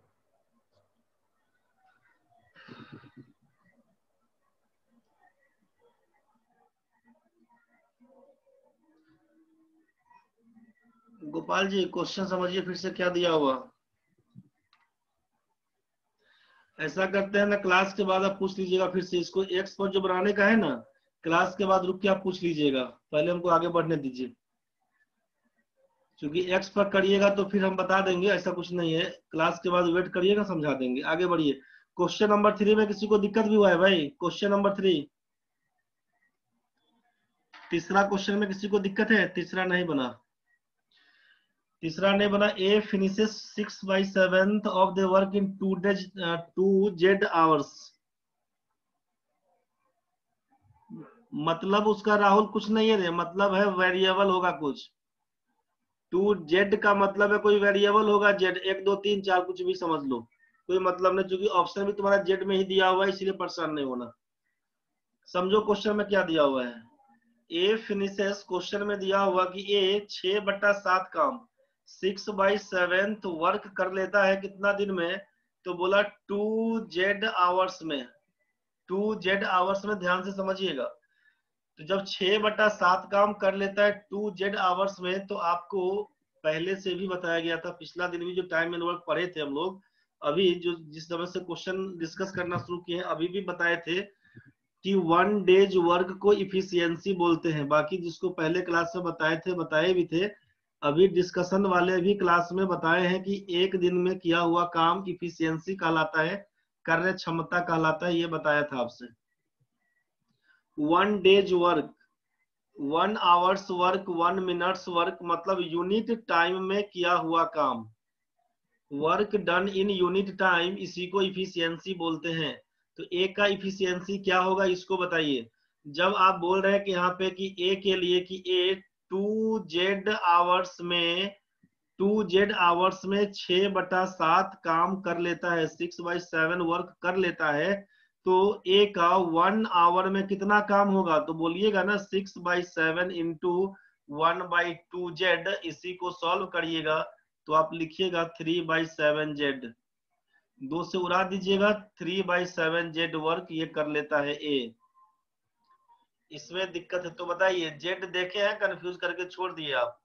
गोपाल जी क्वेश्चन समझिए फिर से क्या दिया हुआ। ऐसा करते हैं ना, क्लास के बाद आप पूछ लीजिएगा फिर से, इसको एक्स पर जो बनाने का है ना, क्लास के बाद रुक के आप पूछ लीजिएगा, पहले हमको आगे बढ़ने दीजिए। क्योंकि एक्स पर करिएगा तो फिर हम बता देंगे, ऐसा कुछ नहीं है, क्लास के बाद वेट करिएगा, समझा देंगे। आगे बढ़िए। क्वेश्चन नंबर 3 में किसी को दिक्कत भी हुआ है भाई? क्वेश्चन नंबर 3, तीसरा क्वेश्चन में किसी को दिक्कत है? तीसरा नहीं बना, तीसरा नहीं बना। A finishes 6/7 of the work in 2 Z मतलब उसका राहुल कुछ नहीं है रे, मतलब है वेरिएबल होगा कुछ। 2Z का मतलब है कोई वेरिएबल होगा, जेड 1 2 3 4 कुछ भी समझ लो, कोई मतलब नहीं, क्योंकि ऑप्शन भी तुम्हारा जेड में ही दिया हुआ है, इसलिए परेशान नहीं होना। समझो क्वेश्चन में क्या दिया हुआ है। ए फिनिशेस, क्वेश्चन में दिया हुआ कि ए 6/7 काम 6/7 वर्क कर लेता है कितना दिन में? तो बोला 2Z आवर्स में। 2Z आवर्स में, ध्यान से समझिएगा। तो जब 6/7 काम कर लेता है 2Z आवर्स में, तो आपको पहले से भी बताया गया था, पिछला दिन भी जो टाइम एंड वर्क पढ़े थे हम लोग, अभी जो जिस समय से क्वेश्चन डिस्कस करना शुरू किए हैं, अभी भी बताए थे कि 1 डेज वर्क को इफिशियंसी बोलते हैं। बाकी जिसको पहले क्लास में बताए थे, बताए भी थे, अभी डिस्कशन वाले भी क्लास में बताए हैं कि एक दिन में किया हुआ काम इफिशियंसी कहलाता है, कार्य क्षमता कहलाता है, ये बताया था आपसे। 1 days work, 1 hours work, 1 minutes work, मतलब यूनिट टाइम में किया हुआ काम, work done in unit time, इसी को इफिशियंसी बोलते हैं। तो ए का इफिशियंसी क्या होगा, इसको बताइए। जब आप बोल रहे हैं कि यहाँ पे कि ए के लिए कि ए 2Z आवर्स में, 2Z आवर्स में 6/7 काम कर लेता है, 6/7 वर्क कर लेता है, तो ए का 1 आवर में कितना काम होगा? तो बोलिएगा ना 6/7 इंटू 1/2Z, इसी को सॉल्व करिएगा तो आप लिखिएगा 3/7Z, 2 से उड़ा दीजिएगा, 3/7Z वर्क ये कर लेता है ए। इसमें दिक्कत है तो बताइए, जेड देखे हैं, कंफ्यूज करके छोड़ दिए आप।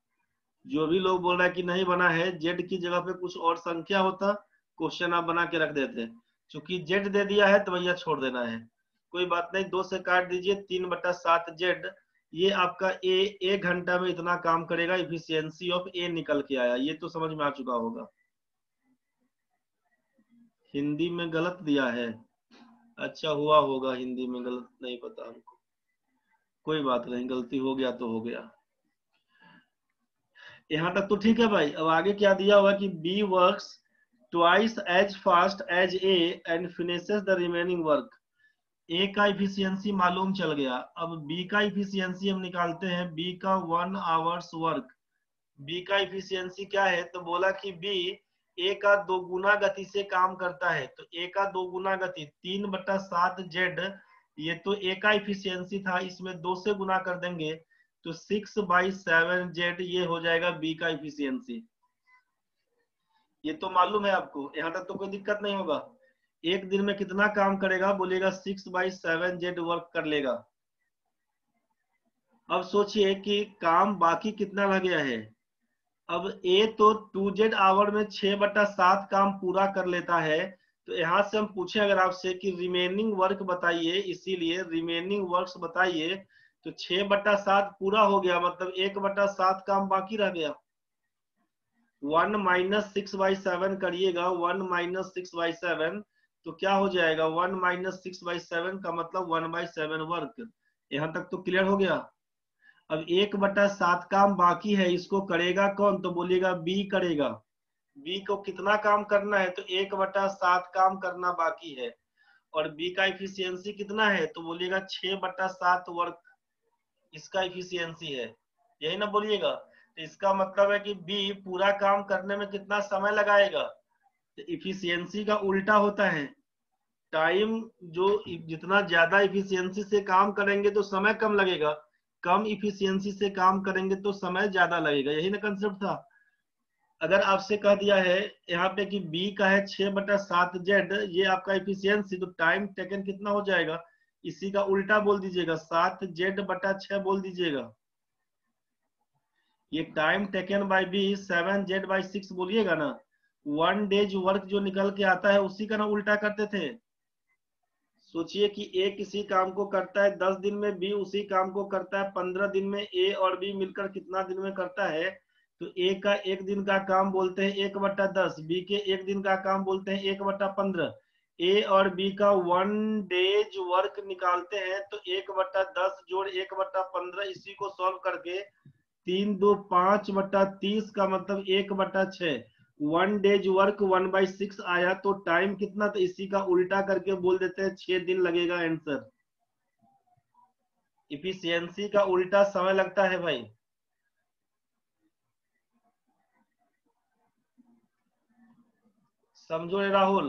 जो भी लोग बोल रहा है कि नहीं बना है, जेड की जगह पे कुछ और संख्या होता, क्वेश्चन आप बना के रख देते। चूंकि जेड दे दिया है तो भैया छोड़ देना है, कोई बात नहीं, 2 से काट दीजिए, 3/7Z। ये आपका ए 1 घंटा में इतना काम करेगा, इफिशियंसी ऑफ ए निकल के आया, ये तो समझ में आ चुका होगा। हिंदी में गलत दिया है? अच्छा हुआ होगा हिंदी में गलत, नहीं पता हमको, कोई बात नहीं, गलती हो गया तो हो गया। यहाँ तक तो ठीक है भाई। अब आगे क्या दिया हुआ कि B works twice as fast as A and finishes the remaining work. A का इफिशियंसी मालूम चल गया, अब बी का इफिशियंसी हम निकालते हैं। बी का 1 आवर्स वर्क, बी का इफिशियंसी क्या है? तो बोला कि बी ए का 2 गुना गति से काम करता है, तो ए का 2 गुना गति 3/7Z, ये तो ए का इफिशियंसी था, इसमें 2 से गुना कर देंगे तो 6/7Z, ये हो जाएगा बी का इफिशियंसी। ये तो मालूम है आपको, यहां तक तो कोई दिक्कत नहीं होगा। एक दिन में कितना काम करेगा? बोलेगा 6/7Z वर्क कर लेगा। अब सोचिए कि काम बाकी कितना रह गया है। अब ए तो 2Z आवर में 6/7 काम पूरा कर लेता है, तो यहां से हम पूछे अगर आपसे कि रिमेनिंग वर्क बताइए, इसीलिए रिमेनिंग वर्क्स बताइए, तो 6/7 पूरा हो गया, मतलब 1/7 काम बाकी रह गया। 1 माइनस 6/7 करिएगा, 1 माइनस 6/7, तो क्या हो जाएगा? 1 माइनस 6/7 का मतलब 1/7 वर्क। यहां तक तो क्लियर हो गया। अब 1/7 काम बाकी है, इसको करेगा कौन? तो बोलिएगा बी करेगा। बी को कितना काम करना है? तो 1/7 काम करना बाकी है। और बी का इफिशियंसी कितना है? तो बोलिएगा 6/7 वर्क इसका इफिशियंसी है, यही ना बोलिएगा। तो इसका मतलब है कि बी पूरा काम करने में कितना समय लगाएगा? तो इफिशियंसी का उल्टा होता है टाइम। जो जितना ज्यादा इफिशियंसी से काम करेंगे तो समय कम लगेगा, कम इफिशियंसी से काम करेंगे तो समय ज्यादा लगेगा। यही ना कंसेप्ट था। अगर आपसे कह दिया है यहाँ पे कि बी का है 6/7 जेड, ये आपका इफिशियंसी, तो टाइम टेकन कितना हो जाएगा, इसी का उल्टा बोल दीजिएगा, 7Z/6 बोल दीजिएगा। ये time taken by B 7Z/6 बोलिएगा ना। 1 डेज वर्क जो निकल के आता है उसी का ना उल्टा करते थे। सोचिए कि ए किसी काम को करता है 10 दिन में, बी उसी काम को करता है 15 दिन में, ए और बी मिलकर कितना दिन में करता है, तो ए का एक दिन का काम बोलते हैं 1/10, बी के एक दिन का काम बोलते हैं 1/15। ए और बी का 1 डेज वर्क निकालते हैं तो 1/10 जोड़ 1/15, इसी को सॉल्व करके 3 2 5/30 का मतलब 1/6। 1 डेज वर्क 1/6 आया तो टाइम कितना, तो इसी का उल्टा करके बोल देते हैं 6 दिन लगेगा आंसर। इफिशियंसी का उल्टा समय लगता है भाई। समझो रे राहुल।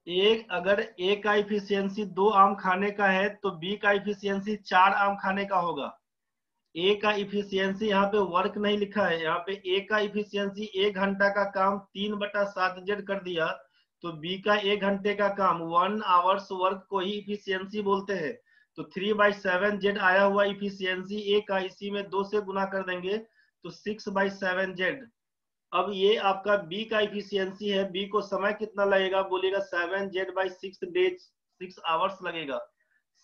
एक अगर ए का इफिशियंसी 2 आम खाने का है तो बी का इफिशियंसी 4 आम खाने का होगा। ए का इफिशियंसी, यहाँ पे वर्क नहीं लिखा है, यहाँ पे ए का इफिशियंसी 1 घंटा का काम 3/7 जेड कर दिया, तो बी का 1 घंटे का काम 1 आवर्स वर्क को ही इफिशियंसी बोलते हैं। तो 3/7 जेड आया हुआ इफिशियंसी ए का, इसी में 2 से गुना कर देंगे तो 6/7 जेड। अब ये आपका बी का इफिशियंसी है, बी को समय कितना लगेगा बोलिएगा, 7Z/6 डेज, 6 आवर्स लगेगा।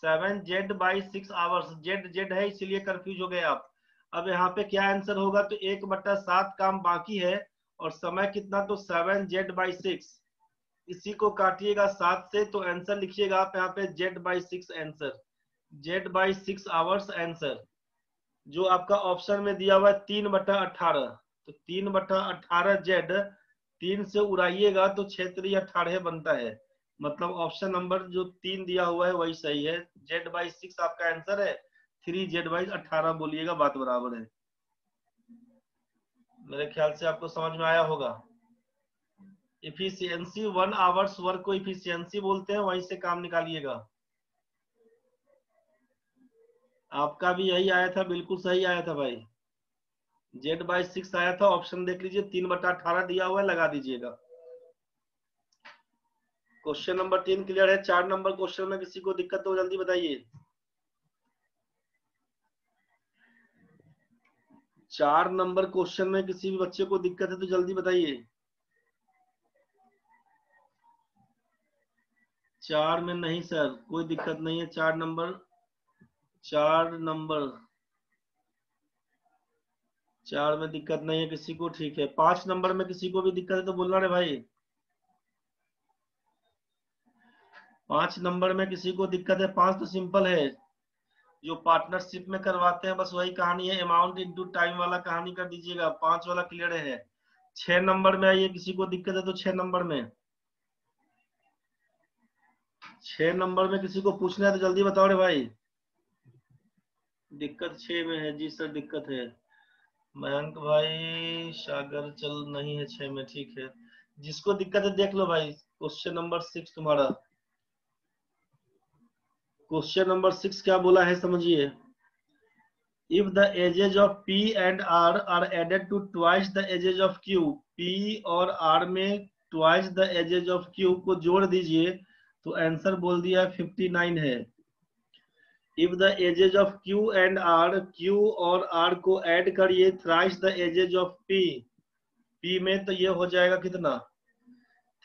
7Z/6 आवर्स, जेड जेड है इसलिए कंफ्यूज हो गए आप। अब यहाँ पे क्या आंसर होगा, तो 1/7 काम बाकी है और समय कितना, तो 7Z/6। इसी को काटिएगा 7 से तो आंसर लिखिएगा आप यहाँ पे Z/6 answer, Z/6 hours answer. जो आपका ऑप्शन में दिया हुआ है 3/18, तो 3/18 जेड, 3 से उड़ाइएगा तो 6×3 = 18 बनता है। मतलब ऑप्शन नंबर जो 3 दिया हुआ है वही सही है। Z/6 आपका आंसर है, 3Z/18 बोलिएगा, बात बराबर है। मेरे ख्याल से आपको समझ में आया होगा। इफिशियंसी 1 आवर्स वर्क को इफिशियंसी बोलते हैं, वहीं से काम निकालिएगा। आपका भी यही आया था, बिल्कुल सही आया था भाई। Z/6 आया था, ऑप्शन देख लीजिए, 3/18 दिया हुआ है, लगा दीजिएगा। क्वेश्चन नंबर 3 क्लियर है। 4 नंबर क्वेश्चन में किसी को दिक्कत हो जल्दी बताइए। 4 नंबर क्वेश्चन में किसी भी बच्चे को दिक्कत है तो जल्दी बताइए। 4 में नहीं सर, कोई दिक्कत नहीं है। 4 नंबर 4 में दिक्कत नहीं है किसी को, ठीक है। 5 नंबर में किसी को भी दिक्कत है तो बोलना रे भाई। 5 नंबर में किसी को दिक्कत है, 5 तो सिंपल है, जो पार्टनरशिप में करवाते हैं बस वही कहानी है, अमाउंट इनटू टाइम वाला कहानी कर दीजिएगा। 5 वाला क्लियर है। 6 नंबर में आइए, किसी को दिक्कत है तो 6 नंबर में, 6 नंबर में किसी को पूछना है तो जल्दी बताओ रे भाई। दिक्कत 6 में है जी सर, दिक्कत है। मयंक भाई सागर चल नहीं है 6 में, ठीक है। जिसको दिक्कत है देख लो भाई। क्वेश्चन नंबर 6 तुम्हारा, क्वेश्चन नंबर 6 क्या बोला है समझिए। If the ages of P and R are added to twice the ages of Q, P और R में twice the ages of Q को जोड़ दीजिए तो आंसर बोल दिया 59 है। If the ages of Q and R, Q और R को ऐड करिए thrice the ages of P, P में तो ये हो जाएगा कितना,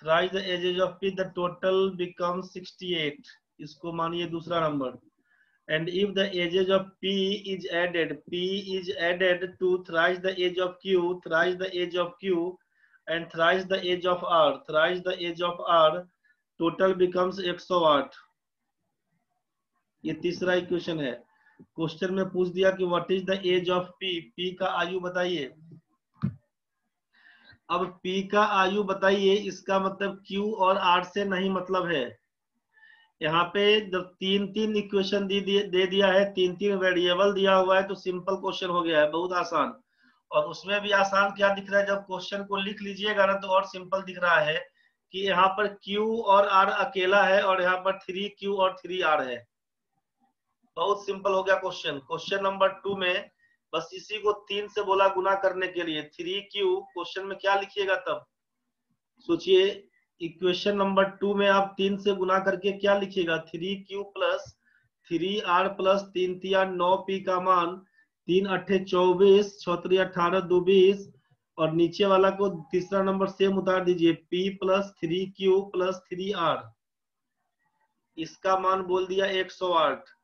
thrice the ages of P, the total becomes 68। इसको मानिए दूसरा number. And if the ages of P is added to thrice the age of Q, thrice the age of Q, and thrice the age of R, thrice the age of R, total becomes 108। ये तीसरा equation है। Question में पूछ दिया कि what is the age of P, P का आयु बताइए। अब P का आयु बताइए, इसका मतलब Q और R से नहीं मतलब है। यहाँ पे जब 3 इक्वेशन दे दिया है, 3 वेरिएबल दिया हुआ है, तो सिंपल क्वेश्चन हो गया है, बहुत आसान। और उसमें भी आसान क्या दिख रहा है, जब क्वेश्चन को लिख लीजिएगा ना तो और सिंपल दिख रहा है कि यहाँ पर Q और R अकेला है और यहाँ पर 3Q और 3R है। बहुत सिंपल हो गया क्वेश्चन। क्वेश्चन नंबर 2 में बस इसी को 3 से बोला गुना करने के लिए। 3Q क्वेश्चन में क्या लिखिएगा तब सोचिए। इक्वेशन नंबर 2 में आप 3 से गुना करके क्या लिखिएगा, 3Q plus 3R plus 3 3 9P का मान 3 अट्ठे 24 6 18 2 20 और नीचे वाला को तीसरा नंबर सेम उतार दीजिए, P plus 3Q plus 3R। इसका मान बोल दिया 108।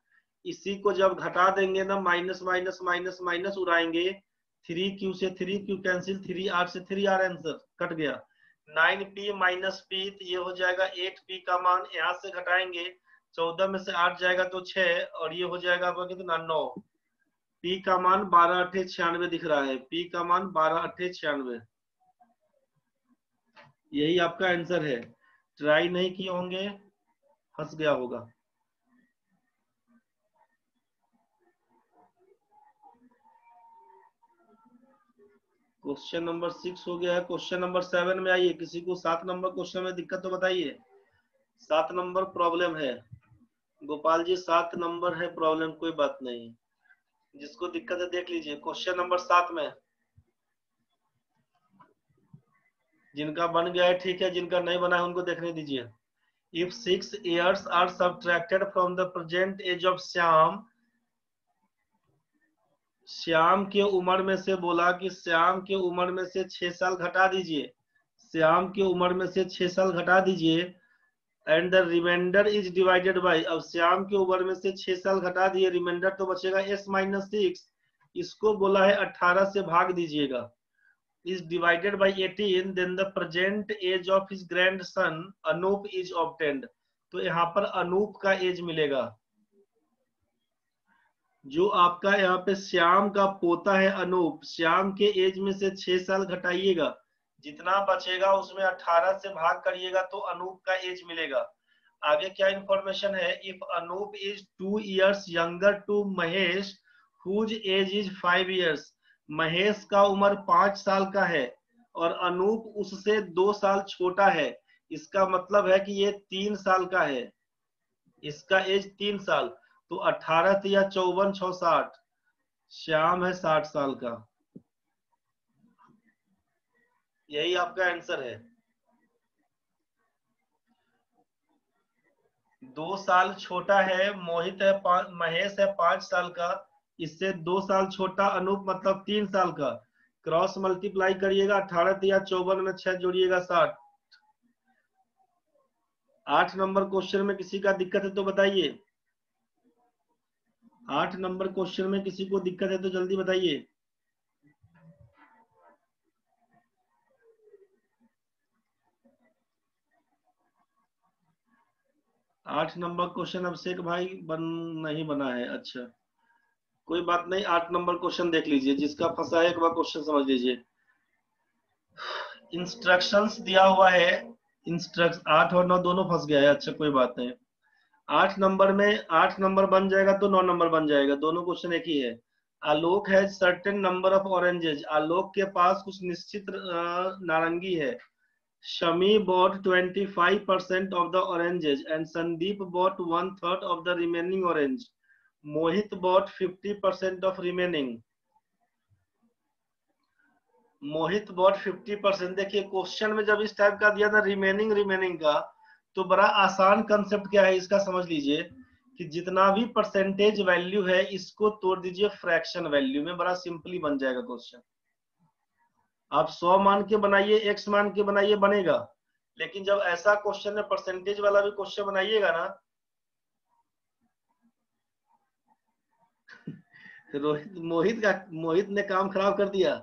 इसी को जब घटा देंगे ना, माइनस माइनस माइनस माइनस उड़ाएंगे, 3Q से 3Q कैंसिल, 3R से 3R आंसर कट गया। 9P माइनस P ये हो जाएगा 8P का मान, यहाँ से घटाएंगे 14 में से 8 जाएगा तो 6 और ये हो जाएगा आपका कितना 9। P का मान 12 अट्ठे 96 दिख रहा है, P का मान 12 अट्ठे 96। यही आपका आंसर है। ट्राई नहीं किए होंगे, फंस गया होगा। क्वेश्चन नंबर 6 हो गया है। क्वेश्चन नंबर 7 में आइए। किसी को 7 नंबर क्वेश्चन में दिक्कत तो बताइए। 7 नंबर प्रॉब्लम है गोपाल जी, 7 नंबर है प्रॉब्लम, कोई बात नहीं, जिसको दिक्कत है देख लीजिए। क्वेश्चन नंबर 7 में जिनका बन गया है ठीक है, जिनका नहीं बना है उनको देखने दीजिए। If 6 years are subtracted from the present age of Shyam, Shyam के उम्र में से बोला कि श्याम के उम्र में से 6 साल घटा दीजिए, श्याम के उम्र में से 6 साल घटा दीजिए, and the remainder is divided by. अब श्याम के उम्र में से 6 साल घटा दिए, रिमाइंडर तो बचेगा s माइनस 6, इसको बोला है 18 से भाग दीजिएगा। is divided by 18, then the present age of his grandson Anoop is obtained। तो यहाँ पर अनूप का एज मिलेगा। जो आपका यहाँ पे श्याम का पोता है अनूप, श्याम के एज में से 6 साल घटाइएगा, जितना बचेगा उसमें 18 से भाग करिएगा तो अनूप का एज मिलेगा। आगे क्या इंफॉर्मेशन है, if Anoop is 2 years younger to Mahesh whose age is 5 years। Mahesh का उम्र 5 साल का है और अनूप उससे 2 साल छोटा है। इसका मतलब है कि ये 3 साल का है, इसका एज 3 साल। तो 18 या 54 6 60, श्याम है 60 साल का। यही आपका आंसर है। 2 साल छोटा है मोहित है, महेश है 5 साल का, इससे 2 साल छोटा अनूप मतलब 3 साल का। क्रॉस मल्टीप्लाई करिएगा, 18 या 54 में 6 जोड़िएगा 60। 8 नंबर क्वेश्चन में किसी का दिक्कत है तो बताइए। 8 नंबर क्वेश्चन में किसी को दिक्कत है तो जल्दी बताइए। 8 नंबर क्वेश्चन अभिषेक भाई नहीं बना है, अच्छा कोई बात नहीं। 8 नंबर क्वेश्चन देख लीजिए, जिसका फंसा है एक बार क्वेश्चन समझ लीजिए। इंस्ट्रक्शंस दिया हुआ है, 8 और 9 दोनों फंस गया है, अच्छा कोई बात नहीं। 8 नंबर में 8 नंबर बन जाएगा तो 9 नंबर बन जाएगा, दोनों क्वेश्चन एक ही है। आलोक है certain number of oranges, Alok के पास कुछ निश्चित नारंगी है। Shami bought 25% of the oranges and Sandeep bought 1/3 of the remaining orange. Mohit bought 50% of remaining. Mohit bought 50%। देखिए क्वेश्चन में जब इस टाइप का दिया था रिमेनिंग का, तो बड़ा आसान कंसेप्ट क्या है इसका समझ लीजिए कि जितना भी परसेंटेज वैल्यू है इसको तोड़ दीजिए फ्रैक्शन वैल्यू में, बड़ा सिंपली बन जाएगा क्वेश्चन। आप 100 मान के बनाइए, x मान के बनाइए, बनेगा। लेकिन जब ऐसा क्वेश्चन है परसेंटेज वाला भी क्वेश्चन बनाइएगा ना, मोहित ने काम खराब कर दिया,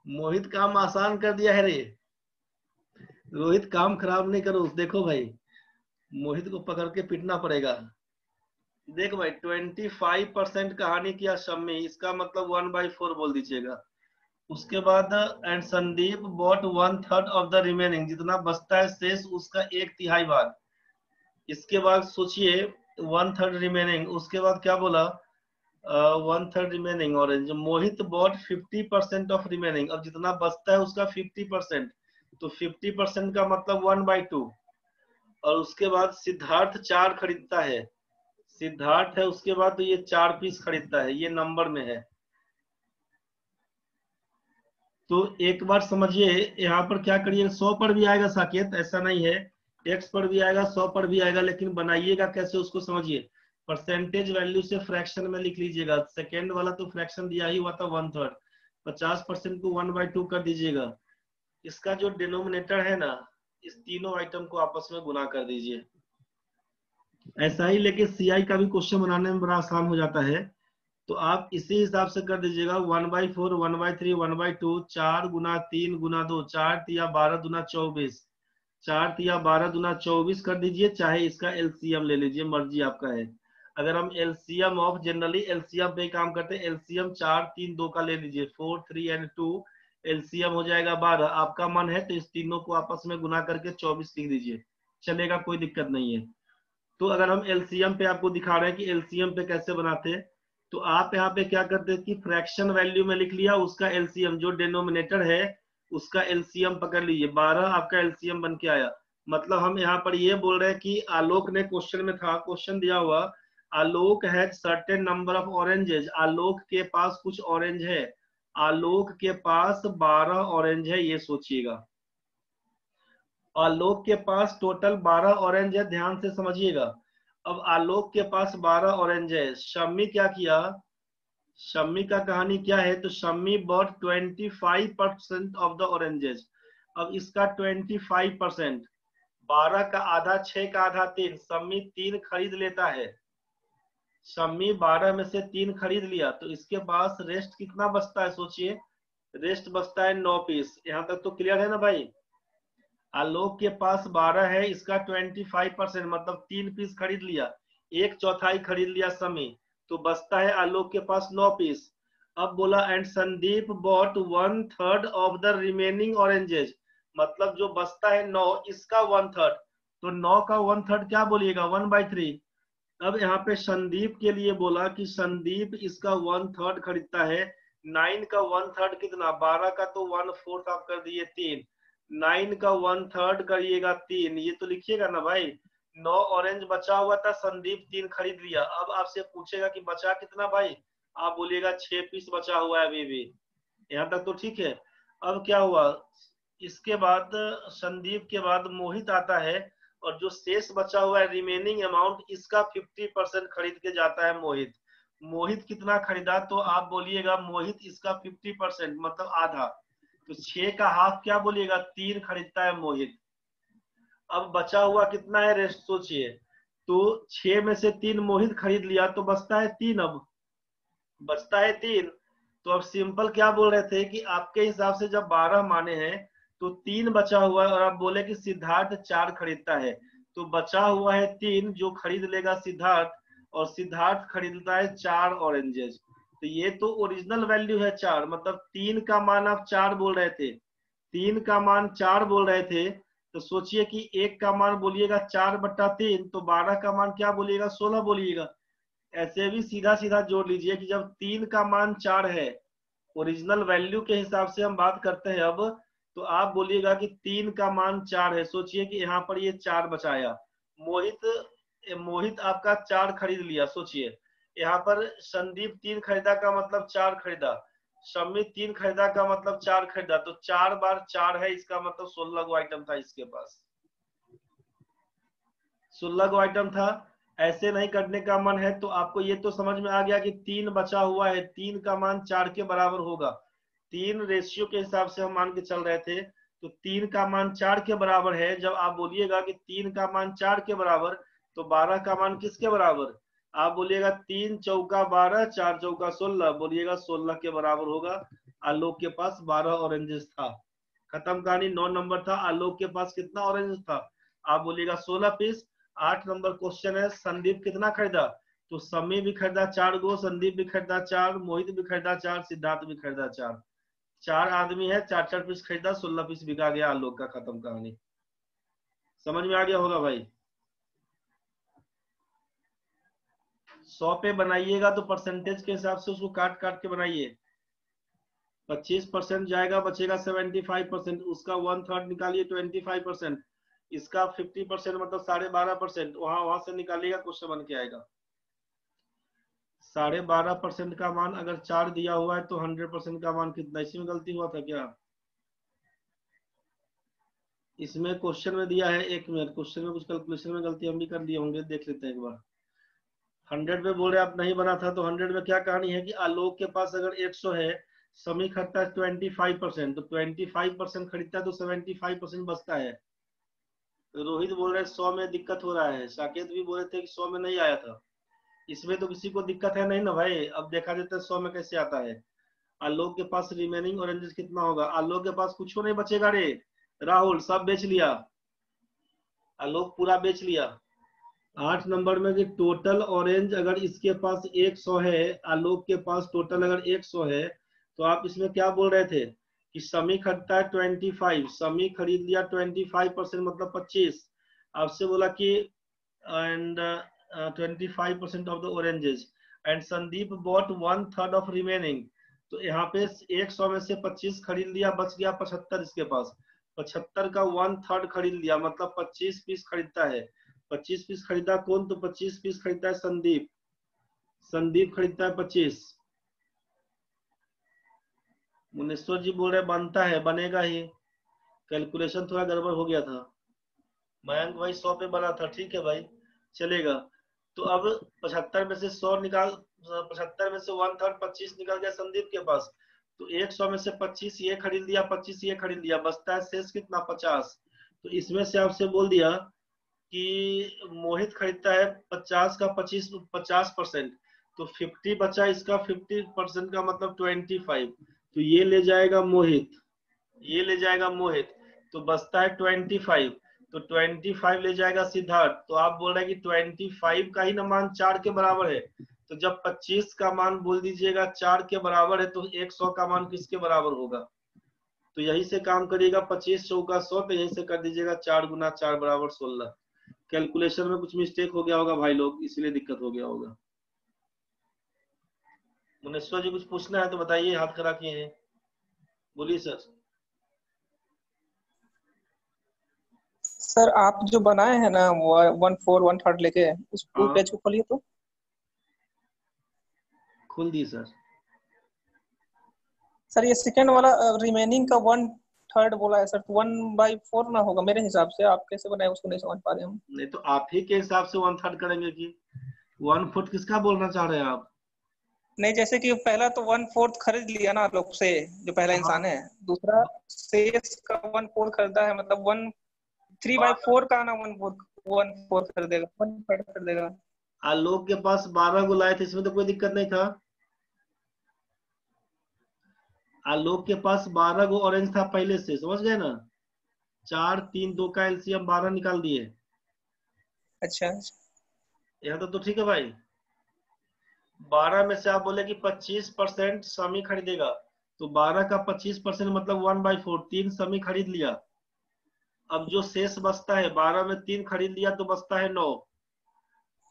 मोहित काम आसान कर दिया है रे। रोहित काम खराब नहीं करो, देखो भाई मोहित को पकड़ के पीटना पड़ेगा। देख भाई 25% कहानी किया शम्मी, इसका मतलब 1/4 बोल दीजिएगा। उसके बाद and Sandeep bought 1/3 of the remaining, जितना बचता है शेष उसका 1/3 भाग। इसके बाद सोचिए 1/3 रिमेनिंग, उसके बाद क्या बोला 1/3 remaining orange. Mohit bought 50% of remaining. अब जितना बचता है उसका 50%, तो 50% का मतलब 1/2। और उसके बाद सिद्धार्थ 4 खरीदता है, सिद्धार्थ है उसके बाद, तो ये 4 पीस खरीदता है, ये नंबर में है। तो एक बार समझिए, यहाँ पर क्या करिए, 100 पर भी आएगा साकेत, ऐसा नहीं है, x पर भी आएगा, 100 पर भी आएगा, लेकिन बनाइएगा कैसे उसको समझिए। परसेंटेज वैल्यू से फ्रैक्शन में लिख लीजिएगा। सेकेंड वाला तो फ्रैक्शन दिया ही हुआ था 1/3, 50% को 1/2 कर दीजिएगा। इसका जो डिनोमिनेटर है ना, इस तीनों आइटम को आपस में गुना कर दीजिए। ऐसा ही लेके सीआई का भी क्वेश्चन बनाने में बड़ा आसान हो जाता है। तो आप इसी हिसाब से कर दीजिएगा, 1/4, 1/3, 1/2, 4 गुना 3 गुना 2, 4 तिया 12 दुना 24, 4 तिया 12 दुना 24 कर दीजिए। चाहे इसका एलसीएम ले लीजिए, मर्जी आपका है। अगर हम एलसीएम ऑफ, जनरली एलसीएम पे काम करते हैं, एलसीएम 4 3 2 का ले लीजिए, 4 3 एंड 2, एलसीएम हो जाएगा 12। आपका मन है तो इस तीनों को आपस में गुना करके 24 लिख दीजिए, चलेगा, कोई दिक्कत नहीं है। तो अगर हम एलसीएम पे आपको दिखा रहे हैं कि एलसीएम पे कैसे बनाते हैं, तो आप यहाँ पे क्या करते हैं कि फ्रैक्शन वैल्यू में लिख लिया, उसका एलसीएम जो डिनोमिनेटर है उसका एलसीएम पकड़ लीजिए, 12 आपका एलसीएम बन के आया। मतलब हम यहाँ पर ये बोल रहे हैं कि आलोक ने, क्वेश्चन में था, क्वेश्चन दिया हुआ, Alok has certain number of oranges, Alok के पास कुछ ऑरेंज है, आलोक के पास 12 ऑरेंज है, ये सोचिएगा। आलोक के पास टोटल 12 ऑरेंज है, ध्यान से समझिएगा। अब आलोक के पास 12 ऑरेंज है, शम्मी क्या किया, शम्मी का कहानी क्या है, तो Shammi bought 25% of the oranges. अब इसका 25%, 12 का आधा, 6 का आधा 3, शम्मी 3 खरीद लेता है, शम्मी 12 में से 3 खरीद लिया, तो इसके पास रेस्ट कितना बचता है सोचिए, रेस्ट बचता है 9 पीस। यहाँ तक तो क्लियर है ना भाई। आलोक के पास 12 है, इसका 25% मतलब 3 पीस खरीद लिया, 1/4 खरीद लिया समी, तो बचता है आलोक के पास 9 पीस। अब बोला and Sandeep bought 1/3 of the remaining oranges, मतलब जो बचता है 9, इसका 1/3, तो 9 का 1/3 क्या बोलिएगा, 1/3। अब यहाँ पे संदीप के लिए बोला कि संदीप इसका 1/3 खरीदता है, 9 का 1/3 कितना, 12 का तो 1/4 आप कर दिए 3, 9 का 1/3 करिएगा 3, ये तो लिखिएगा ना भाई। 9 ऑरेंज बचा हुआ था, संदीप 3 खरीद लिया। अब आपसे पूछेगा कि बचा कितना भाई, आप बोलिएगा 6 पीस बचा हुआ है अभी भी। यहाँ तक तो ठीक है। अब क्या हुआ, इसके बाद संदीप के बाद मोहित आता है, और जो शेष बचा हुआ है रिमेनिंग अमाउंट, इसका 50% खरीद के जाता है मोहित। मोहित कितना खरीदा, तो आप बोलिएगा मोहित इसका 50% मतलब आधा, तो 6 का हाफ क्या बोलिएगा, 3 खरीदता है मोहित। अब बचा हुआ कितना है रेस्ट सोचिए, तो 6 में से 3 मोहित खरीद लिया, तो बचता है 3, अब बचता है 3। तो अब सिंपल क्या बोल रहे थे कि आपके हिसाब से जब 12 माने हैं तो 3 बचा हुआ है, और आप बोले कि सिद्धार्थ 4 खरीदता है, तो बचा हुआ है 3 जो खरीद लेगा सिद्धार्थ, और सिद्धार्थ खरीदता है 4 ऑरेंजेस। तो ये तो ओरिजिनल वैल्यू है 4, मतलब 3 का मान आप 4 बोल रहे थे, 3 का मान 4 बोल रहे थे, तो सोचिए कि 1 का मान बोलिएगा 4/3, तो 12 का मान क्या बोलिएगा, 16 बोलिएगा। ऐसे भी सीधा सीधा जोड़ लीजिए कि जब 3 का मान 4 है, ओरिजिनल वैल्यू के हिसाब से हम बात करते हैं अब, तो आप बोलिएगा कि 3 का मान 4 है। सोचिए कि यहाँ पर ये 4 बचाया, मोहित मोहित आपका 4 खरीद लिया, सोचिए यहाँ पर संदीप 3 खरीदा का मतलब 4 खरीदा, शम्मी 3 खरीदा का मतलब 4 खरीदा, तो 4 बार 4 है, इसका मतलब 16 गो आइटम था इसके पास, 16 गो आइटम था। ऐसे नहीं करने का मन है तो आपको ये तो समझ में आ गया कि 3 बचा हुआ है, 3 का मान 4 के बराबर होगा, 3 रेशियो के हिसाब से हम मान के चल रहे थे, तो 3 का मान 4 के बराबर है। जब आप बोलिएगा कि 3 का मान 4 के बराबर, तो 12 का मान किसके बराबर, आप बोलिएगा 3 चौका 12, 4 चौका 16, बोलिएगा 16 के बराबर होगा। आलोक के पास 12 ऑरेंजेस था, खत्म कहानी। 9 नंबर था, आलोक के पास कितना ऑरेंज था, आप बोलिएगा 16 पीस। 8 नंबर क्वेश्चन है, संदीप कितना खरीदा, तो समी भी खरीदा 4 गो, संदीप भी खरीदा 4, मोहित भी खरीदा 4, सिद्धार्थ भी खरीदा 4, 4 आदमी है, 4 पीस खरीदा, 16 पीस बिका गया आलोक का, खत्म कहानी। समझ में आ गया होगा भाई। 100 पे बनाइएगा तो परसेंटेज के हिसाब से उसको काट काट के बनाइए। 25% जाएगा, बचेगा 75%, उसका 1/3 निकालिए 25%, इसका 50% मतलब 12.5%, वहां से निकालिएगा, क्वेश्चन बन के आएगा। 12.5% का मान अगर 4 दिया हुआ है तो 100% का मान कितना? इसी में गलती हुआ था क्या? इसमें क्वेश्चन में दिया है, एक मिनट, क्वेश्चन में कुछ कैलकुलेशन में गलती हम भी कर लिए होंगे, देख लेते हैं एक बार। 100 में बोल रहे आप नहीं बना था, तो 100 में क्या कहानी है कि आलोक के पास अगर 100 है, समी खरीदता है 25%, तो 25% खरीदता है तो 75% बचता है। रोहित बोल रहे 100 में दिक्कत हो रहा है, साकेत भी बोले थे कि 100 में नहीं आया था। इसमें तो किसी को दिक्कत है नहीं ना भाई, अब देखा जाता है 100 में कैसे आता है। आलोक के पास रिमेनिंग ऑरेंजेस कितना होगा? आलोक के पास कुछ नहीं बचेगा रे राहुल, सब बेच लिया, आलोक पूरा बेच लिया। 8 नंबर में कि टोटल ऑरेंज अगर इसके पास 100 है, आलोक के पास टोटल अगर 100 है, तो आप इसमें क्या बोल रहे थे कि समी खरीदता है 25, समी खरीद लिया 25% मतलब 25, आपसे बोला कि and 25% of the oranges and Sandeep bought 1/3 of remaining. तो यहाँ पे 100 में से 25 खरीद लिया, बच गया 75 इसके पास, 75 का 1/3 खरीद लिया मतलब 25 पीस खरीदता है। 25 पीस खरीदा कौन? तो 25 पीस खरीदता है संदीप, संदीप खरीदता है 25। मुनेश्वर जी बोल रहे बनता है, बनेगा ही, कैलकुलेशन थोड़ा गड़बड़ हो गया था। मयंक भाई 100 पे बना था, ठीक है भाई चलेगा। तो अब 75 में से 100 निकाल, 75 में से 1/3 25 निकल गया संदीप के पास, तो 100 में से 25 ये खरीद लिया, 25 ये खरीद लिया, बचता है शेष कितना? 50। तो इसमें से आपसे बोल दिया कि मोहित खरीदता है 50 का 50%, तो 50 बचा, इसका 50% का मतलब 25, तो ये ले जाएगा मोहित, ये ले जाएगा मोहित, तो बचता है 25, तो 25 ले जाएगा सिद्धार्थ। तो आप बोल रहे हैं कि 25 का ही ना मान 4 के बराबर है, तो जब 25 का मान बोल दीजिएगा 4 के बराबर है, तो 100 का मान किसके बराबर होगा? तो यही से काम करिएगा, 25 चौका 100, तो यही से कर दीजिएगा 4 गुना 4 बराबर 16। कैलकुलेशन में कुछ मिस्टेक हो गया होगा भाई लोग, इसलिए दिक्कत हो गया होगा। मुनेश्वर जी कुछ पूछना है तो बताइए, हाथ खड़ा किए हैं, बोलिए सर। सर आप जो बनाए हैं ना 1/4 1/3 लेके, उस फुल हाँ पेज को खोलिए तो। खोल दिए सर। सर ये सेकंड वाला रिमेनिंग का 1/3 बोला है सर, तो 1/4 ना होगा मेरे हिसाब से, आप कैसे बनाए उसको नहीं समझ पा रहे हम। नहीं तो आप ही के हिसाब से 1/3 करेंगे कि 1/4 किसका बोलना चाह रहे हैं आप? नहीं, जैसे कि पहला तो 1/4 खरीद लिया ना लोग से, जो पहला हाँ इंसान है, दूसरा शेष का 1/4 खरीदा है, मतलब 3/4 का ना 1/4 खरीदेगा, 1/3 खरीदेगा। आलोक के पास 12 गो लाए थे, इसमें तो कोई दिक्कत नहीं था। आलोक के पास 12 गो ऑरेंज था पहले से, समझ गए ना? 4 3 2 का एलसीएम 12 निकाल दिए। अच्छा यहाँ तो ठीक है भाई। 12 में से आप बोले कि 25% समी खरीदेगा, तो 12 का 25% मतलब 1/4, 3 समी खरीद लिया। अब जो शेष बचता है, 12 में 3 खरीद लिया तो बचता है 9,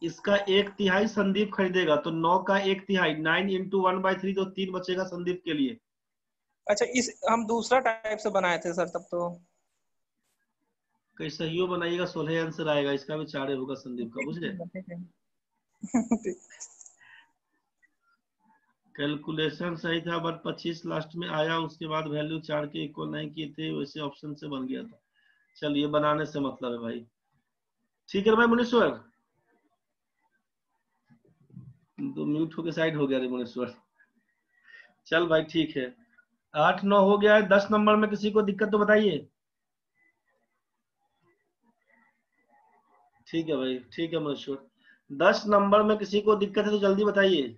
इसका 1/3 संदीप खरीदेगा, तो 9 का 1/3, 9 इंटू 1/3, तो 3 बचेगा संदीप के लिए। अच्छा, इस हम दूसरा टाइप से बनाए थे सर तब तो। कैसे ही बनाइएगा 16 आंसर आएगा, इसका भी 4 होगा संदीप का, बुझ गए? ठीक है। कैलकुलेशन सही था, बट 25 लास्ट में आया, उसके बाद वैल्यू 4 के इक्वल नहीं किए थे, वैसे ऑप्शन से बन गया था। चलिए बनाने से मतलब है भाई, ठीक है भाई मुनीश्वर। तो म्यूट होके साइड हो गया रे मुनीश्वर। चल भाई ठीक है, 8 9 हो गया है। 10 नंबर में किसी को दिक्कत तो बताइए। ठीक है भाई, ठीक है मुनीश्वर। 10 नंबर में किसी को दिक्कत है तो जल्दी बताइए।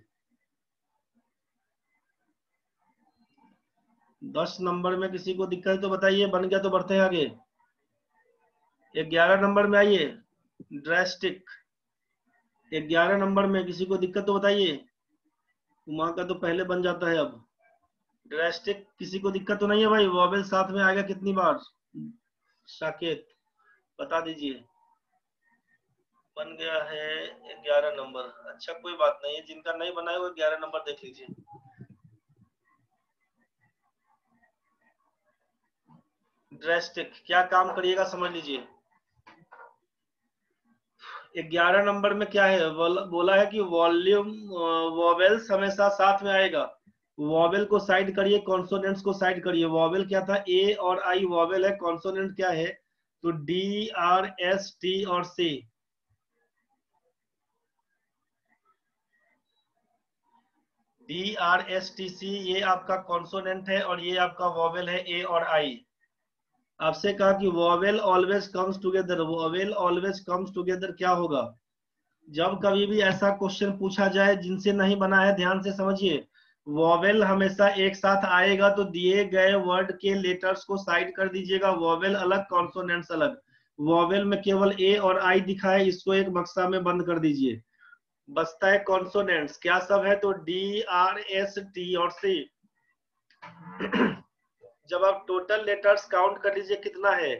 10 नंबर में किसी को दिक्कत है तो बताइए, बन गया तो बढ़ते हैं आगे। 11 नंबर में आइए, ड्रास्टिक। 11 नंबर में किसी को दिक्कत तो बताइए, वहां का तो पहले बन जाता है अब। ड्रास्टिक किसी को दिक्कत तो नहीं है भाई? वॉवेल साथ में आएगा कितनी बार? साकेत बता दीजिए। बन गया है 11 नंबर। अच्छा कोई बात नहीं है, जिनका नहीं बना है वो 11 नंबर देख लीजिए। ड्रेस्टिक क्या काम करिएगा समझ लीजिए। 11 नंबर में क्या है, बोला है कि वॉल्यूम वॉवेल्स हमेशा साथ में आएगा। वॉवेल को साइड करिए, कॉन्सोनेंट्स को साइड करिए। वॉवेल क्या था, ए और आई वॉवेल है, कॉन्सोनेंट क्या है तो डी आर एस टी और C. D R S T C ये आपका कॉन्सोनेंट है और ये आपका वॉवेल है ए और आई। आपसे कहा कि vowel always comes together, vowel always comes together क्या होगा, जब कभी भी ऐसा क्वेश्चन पूछा जाए जिनसे नहीं बना है ध्यान से समझिए, वॉवेल हमेशा एक साथ आएगा तो दिए गए वर्ड के लेटर्स को साइड कर दीजिएगा, वॉवेल अलग कॉन्सोनेंट्स अलग। वॉवेल में केवल ए और आई दिखा है, इसको एक बक्सा में बंद कर दीजिए। बचता है कॉन्सोनेंट्स, क्या सब है तो डी आर एस टी और सी। जब आप टोटल लेटर्स काउंट कर लीजिए कितना है,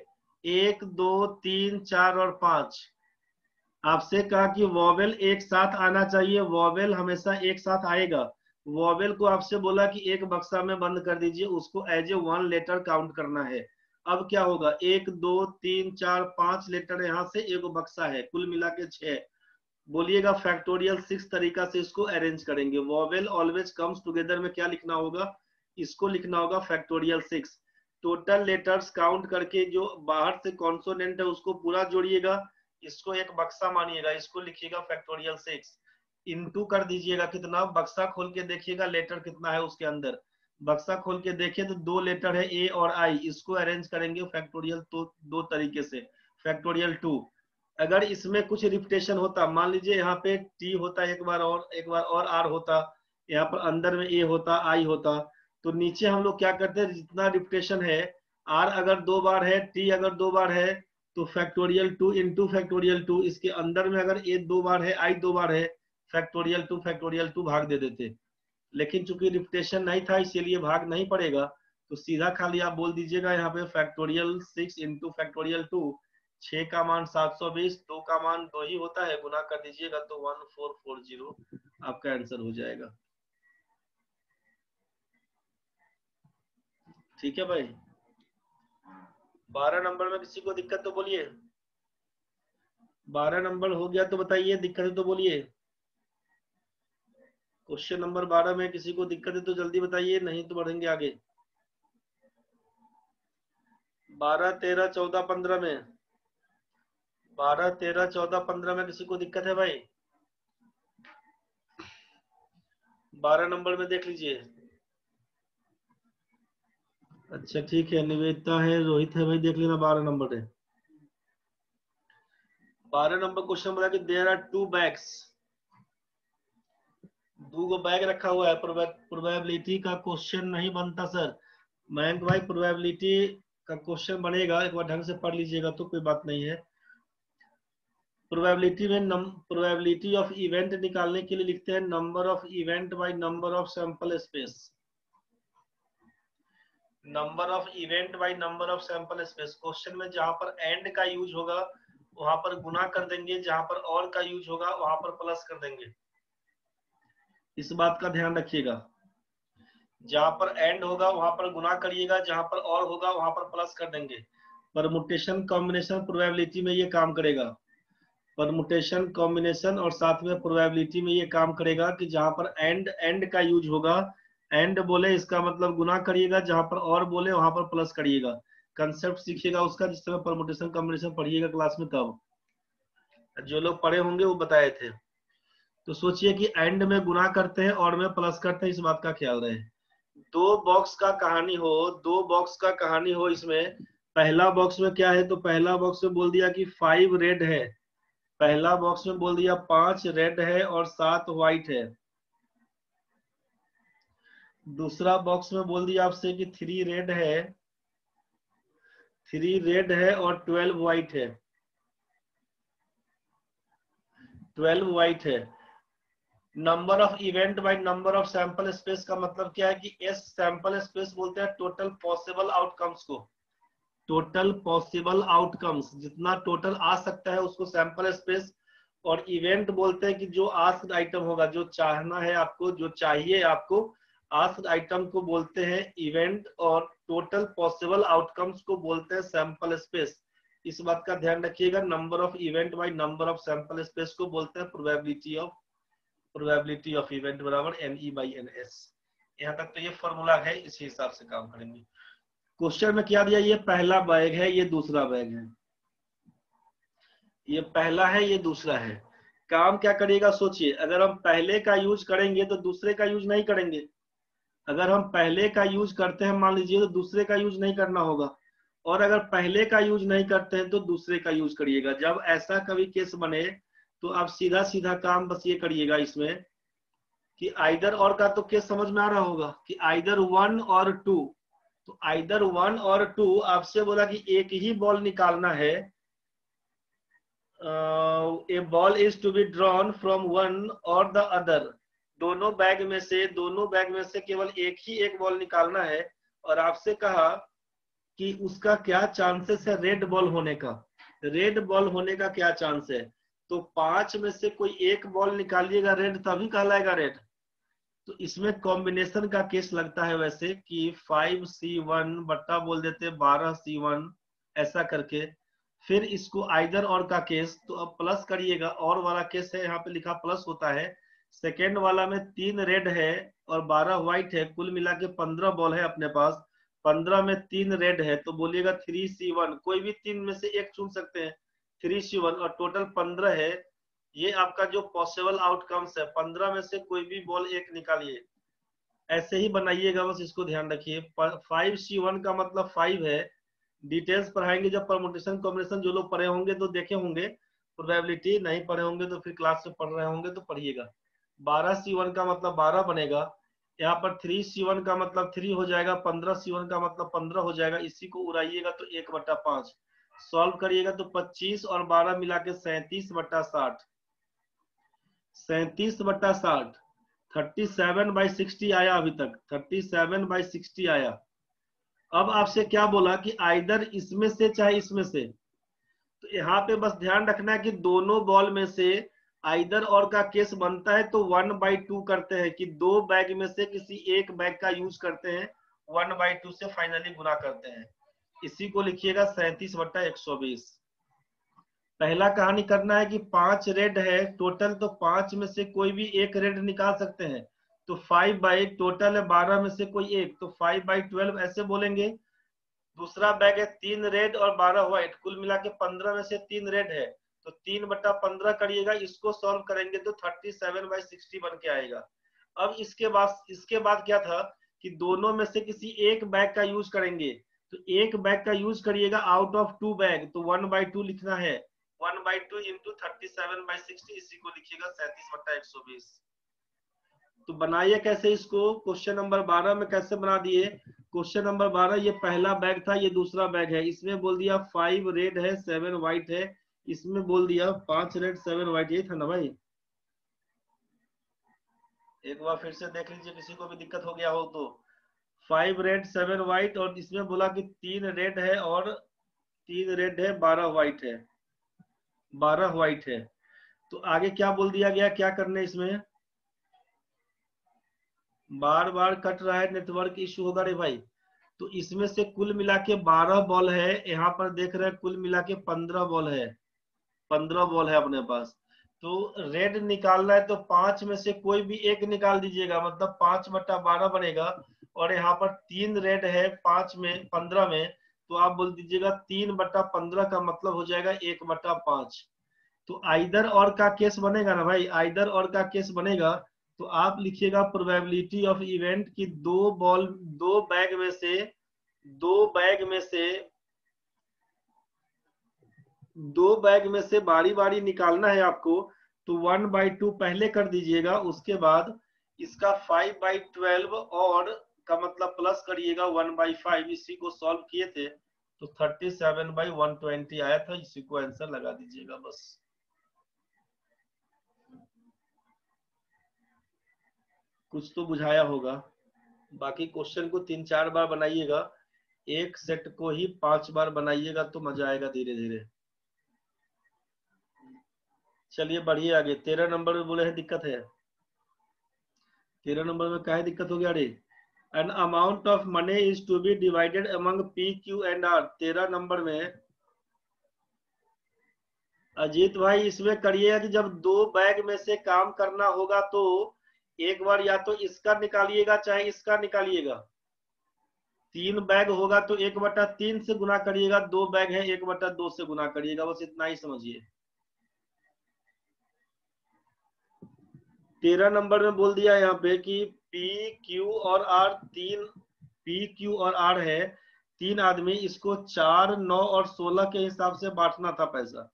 1 2 3 4 और 5। आपसे कहा कि वॉवेल एक साथ आना चाहिए, वॉवेल हमेशा एक साथ आएगा। वॉवेल को आपसे बोला कि एक बक्सा में बंद कर दीजिए, उसको as a one letter count करना है। अब क्या होगा, 1 2 3 4 5 लेटर यहाँ से एक बक्सा है, कुल मिला के 6। बोलिएगा फैक्टोरियल 6 तरीका से इसको अरेंज करेंगे। वॉवेल ऑलवेज कम्स टुगेदर में क्या लिखना होगा, इसको लिखना होगा फैक्टोरियल 6। टोटल लेटर्स काउंट करके जो बाहर से कॉन्सोनेंट है उसको पूरा जोड़िएगा, इसको एक बक्सा मानिएगा, इसको लिखिएगा फैक्टोरियल 6। इनटू कर दीजिएगा कितना, बक्सा खोल के देखिएगा लेटर कितना है उसके अंदर। बक्सा खोल के देखिए तो 2 लेटर है ए और आई, इसको अरेंज करेंगे फैक्टोरियल तो 2 तरीके से, फैक्टोरियल 2। अगर इसमें कुछ रिपीटेशन होता, मान लीजिए यहाँ पे टी होता एक बार और आर होता, यहाँ पर अंदर में ए होता आई होता, तो नीचे हम लोग क्या करते हैं, जितना रिपीटेशन है, आर अगर 2 बार है, टी अगर 2 बार है तो फैक्टोरियल 2 इंटू फैक्टोरियल 2। इसके अंदर में अगर ए 2 बार है आई 2 बार है, फैक्टोरियल 2 भाग दे देते। लेकिन चूंकि रिपीटेशन नहीं था इसीलिए भाग नहीं पड़ेगा, तो सीधा खाली आप बोल दीजिएगा यहाँ पे फैक्टोरियल 6 इंटू फैक्टोरियल 2। 6 का मान 720, 2 का मान 2 ही होता है, गुना कर दीजिएगा तो 1440 आपका आंसर हो जाएगा। ठीक है भाई। 12 नंबर में किसी को दिक्कत तो बोलिए। 12 नंबर हो गया तो बताइए, दिक्कत है तो बोलिए। क्वेश्चन नंबर 12 में किसी को दिक्कत है तो जल्दी बताइए, नहीं तो बढ़ेंगे आगे। 12 13 14 15 में 12 13 14 15 में किसी को दिक्कत है भाई? 12 नंबर में देख लीजिए। अच्छा ठीक है, निवेदिता है, रोहित है भाई, देख लेना 12 नंबर है। 12 नंबर क्वेश्चन बोला कि देयर आर 2 बैग्स, 2 बैग रखा हुआ है। प्रोबेबिलिटी का क्वेश्चन नहीं बनता सर। मयंक भाई प्रोबेबिलिटी का क्वेश्चन बनेगा, एक बार ढंग से पढ़ लीजिएगा तो कोई बात नहीं है। प्रोबेबिलिटी में प्रोबेबिलिटी ऑफ इवेंट निकालने के लिए लिखते हैं number of event by number of sample space. Number of event by number of sample space. Question में जहां पर एंड का यूज होगा वहां पर गुना कर देंगे, जहां पर और का यूज होगा वहां पर प्लस कर देंगे। इस बात का ध्यान रखिएगा, जहां पर एंड होगा वहां पर गुना करिएगा, जहां पर और होगा वहां पर प्लस कर देंगे। परमुटेशन कॉम्बिनेशन प्रोबेबिलिटी में ये काम करेगा। परमुटेशन कॉम्बिनेशन और साथ में प्रोबेबिलिटी में ये काम करेगा कि जहां पर एंड का यूज होगा, एंड बोले इसका मतलब गुना करिएगा, जहां पर और बोले वहां पर प्लस करिएगा। कंसेप्ट सीखिएगा उसका जिस समय परमुटेशन कॉम्बिनेशन पढ़िएगा क्लास में, तब जो लोग पढ़े होंगे वो बताए थे। तो सोचिए कि एंड में गुना करते हैं और में प्लस करते हैं, इस बात का ख्याल रहे। 2 बॉक्स का कहानी हो, 2 बॉक्स का कहानी हो, इसमें पहला बॉक्स में क्या है तो पहला बॉक्स में बोल दिया कि 5 रेड है, पहला बॉक्स में बोल दिया 5 रेड है और 7 व्हाइट है। दूसरा बॉक्स में बोल दिया आपसे कि 3 रेड है, 3 रेड है और 12 व्हाइट है, 12 व्हाइट है। Number of event by number of sample space का मतलब क्या है कि एस सैंपल स्पेस बोलते हैं टोटल पॉसिबल आउटकम्स को। टोटल पॉसिबल आउटकम्स, जितना टोटल आ सकता है उसको सैंपल स्पेस और इवेंट बोलते हैं कि जो आस्क्ड आइटम होगा, जो चाहना है आपको, जो चाहिए आपको, आस्क्ड आइटम को बोलते हैं इवेंट, और टोटल पॉसिबल आउटकम्स को बोलते हैं सैंपल स्पेस। इस बात का ध्यान रखिएगा, number of event by number of sample space को बोलते हैं प्रोबेबिलिटी ऑफ इवेंट बराबर NE/NS। यहाँ तक तो ये फॉर्मूला है, इसी हिसाब से काम करेंगे। क्वेश्चन में क्या दिया, ये पहला बैग है, ये दूसरा बैग है, ये पहला है, ये दूसरा है। काम क्या करिएगा सोचिए, अगर हम पहले का यूज करेंगे तो दूसरे का यूज नहीं करेंगे। अगर हम पहले का यूज करते हैं मान लीजिए, तो दूसरे का यूज नहीं करना होगा, और अगर पहले का यूज नहीं करते हैं तो दूसरे का यूज करिएगा। जब ऐसा कभी केस बने तो आप सीधा सीधा काम बस ये करिएगा इसमें कि आइदर और का तो केस समझ में आ रहा होगा कि आइदर 1 और 2। तो आइदर 1 और 2 आपसे बोला कि एक ही बॉल निकालना है। A ball is to be drawn from one or the other. दोनों बैग में से केवल एक बॉल निकालना है, और आपसे कहा कि उसका क्या चांसेस है रेड बॉल होने का। रेड बॉल होने का क्या चांस है, तो 5 में से कोई एक बॉल निकालिएगा रेड, तभी कहलाएगा रेड। तो इसमें कॉम्बिनेशन का केस लगता है वैसे कि 5C1 बट्टा बोल देते 12C1 ऐसा करके, फिर इसको आइदर और का केस, तो अब प्लस करिएगा, और वाला केस है, यहाँ पे लिखा प्लस होता है। सेकेंड वाला में 3 रेड है और 12 व्हाइट है, कुल मिला के 15 बॉल है अपने पास, 15 में 3 रेड है, तो बोलिएगा 3C1, कोई भी 3 में से एक चुन सकते हैं, 3C1, और टोटल 15 है। ये आपका जो पॉसिबल आउटकम्स है, 15 में से कोई भी बॉल एक निकालिए, ऐसे ही बनाइएगा, बस इसको ध्यान रखिए। 5C1 का मतलब 5 है। डिटेल्स पढ़ाएंगे जब परमुटेशन कॉम्बिनेशन, जो लोग पढ़े होंगे तो देखे होंगे, प्रोबेबिलिटी नहीं पढ़े होंगे तो फिर क्लास से पढ़ रहे होंगे तो पढ़िएगा। 12C1 का मतलब 12 बनेगा, यहाँ पर 3C1 का मतलब 3 हो जाएगा, 15C1 का मतलब 15 हो जाएगा। इसी को उड़ाइएगा तो 1/5, सॉल्व करिएगा तो 25 और 12 मिला के 37/60, 37/60, 37/60 आया अभी तक, 37/60 आया। अब आपसे क्या बोला कि आइदर इसमें से चाहे इसमें से, तो यहाँ पे बस ध्यान रखना है कि दोनों बॉल में से आइदर और का केस बनता है तो 1/2 करते हैं, कि 2 बैग में से किसी एक बैग का यूज करते हैं, 1/2 से फाइनली गुना करते हैं। इसी को लिखिएगा 37/120। पहला कहानी करना है कि 5 रेड है टोटल, तो 5 में से कोई भी एक रेड निकाल सकते हैं, तो 5 टोटल है 12 में से कोई एक, तो 5/12 ऐसे बोलेंगे। दूसरा बैग है 3 रेड और 12 व्हाइट, कुल मिला के 15 में से 3 रेड है, तो 3/15 करिएगा। इसको सॉल्व करेंगे तो 37/60 बन के आएगा। अब इसके बाद क्या था कि दोनों में से किसी एक बैग का यूज करेंगे, तो एक बैग का यूज करिएगा आउट ऑफ 2 बैग, तो 1/2 लिखना है, 1/2 इंटू 37/60, इसी को लिखिएगा 37/120। तो बनाइए कैसे इसको, क्वेश्चन नंबर 12 में कैसे बना दिए। क्वेश्चन नंबर 12, ये पहला बैग था, ये दूसरा बैग है, इसमें बोल दिया 5 रेड है 7 व्हाइट है, इसमें बोल दिया 5 रेड 7 व्हाइट, ये था ना भाई। एक बार फिर से देख लीजिए, किसी को भी दिक्कत हो गया हो तो। 5 रेड 7 व्हाइट, और इसमें बोला कि 3 रेड है और 3 रेड है 12 व्हाइट है, 12 व्हाइट है। तो आगे क्या बोल दिया गया, क्या करने इसमें, बार बार कट रहा है, नेटवर्क इशू होगा रे भाई। तो इसमें से कुल मिला के 12 बॉल है, यहाँ पर देख रहे हैं कुल मिला के 15 बॉल है, 15 बॉल है अपने पास। तो रेड निकालना है तो 5 में से कोई भी एक निकाल दीजिएगा, मतलब 5/12 बनेगा। और यहाँ पर 3 रेड है 15 में, तो आप बोल दीजिएगा 3/15 का मतलब हो जाएगा 1/5। तो आइदर और का केस बनेगा ना भाई, आइदर और का केस बनेगा, तो आप लिखिएगा प्रोबेबिलिटी ऑफ इवेंट की दो बैग में से दो बैग में से बारी बारी निकालना है आपको, तो 1/2 पहले कर दीजिएगा, उसके बाद इसका 5/12 और का मतलब प्लस करिएगा 1/5, इसी को सॉल्व किए थे तो 37/120 आया था, इसी को आंसर लगा दीजिएगा बस। कुछ तो बुझाया होगा, बाकी क्वेश्चन को 3-4 बार बनाइएगा, एक सेट को ही 5 बार बनाइएगा तो मजा आएगा धीरे धीरे। चलिए बढ़िए आगे 13 नंबर में बोले हैं दिक्कत है। 13 नंबर में क्या है दिक्कत हो गया रे? An amount of money is to be divided among P Q and R. 13 number में अजीत भाई इसमें करिएगा कि जब दो बैग में से काम करना होगा तो एक बार या तो इसका निकालिएगा चाहे इसका निकालिएगा। 3 बैग होगा तो 1/3 से गुना करिएगा, 2 बैग है 1/2 से गुना करिएगा, बस इतना ही समझिए। 13 नंबर में बोल दिया यहाँ पे कि पी क्यू और आर, 3 पी क्यू और आर है 3 आदमी, इसको 4, 9 और 16 के हिसाब से बांटना था पैसा।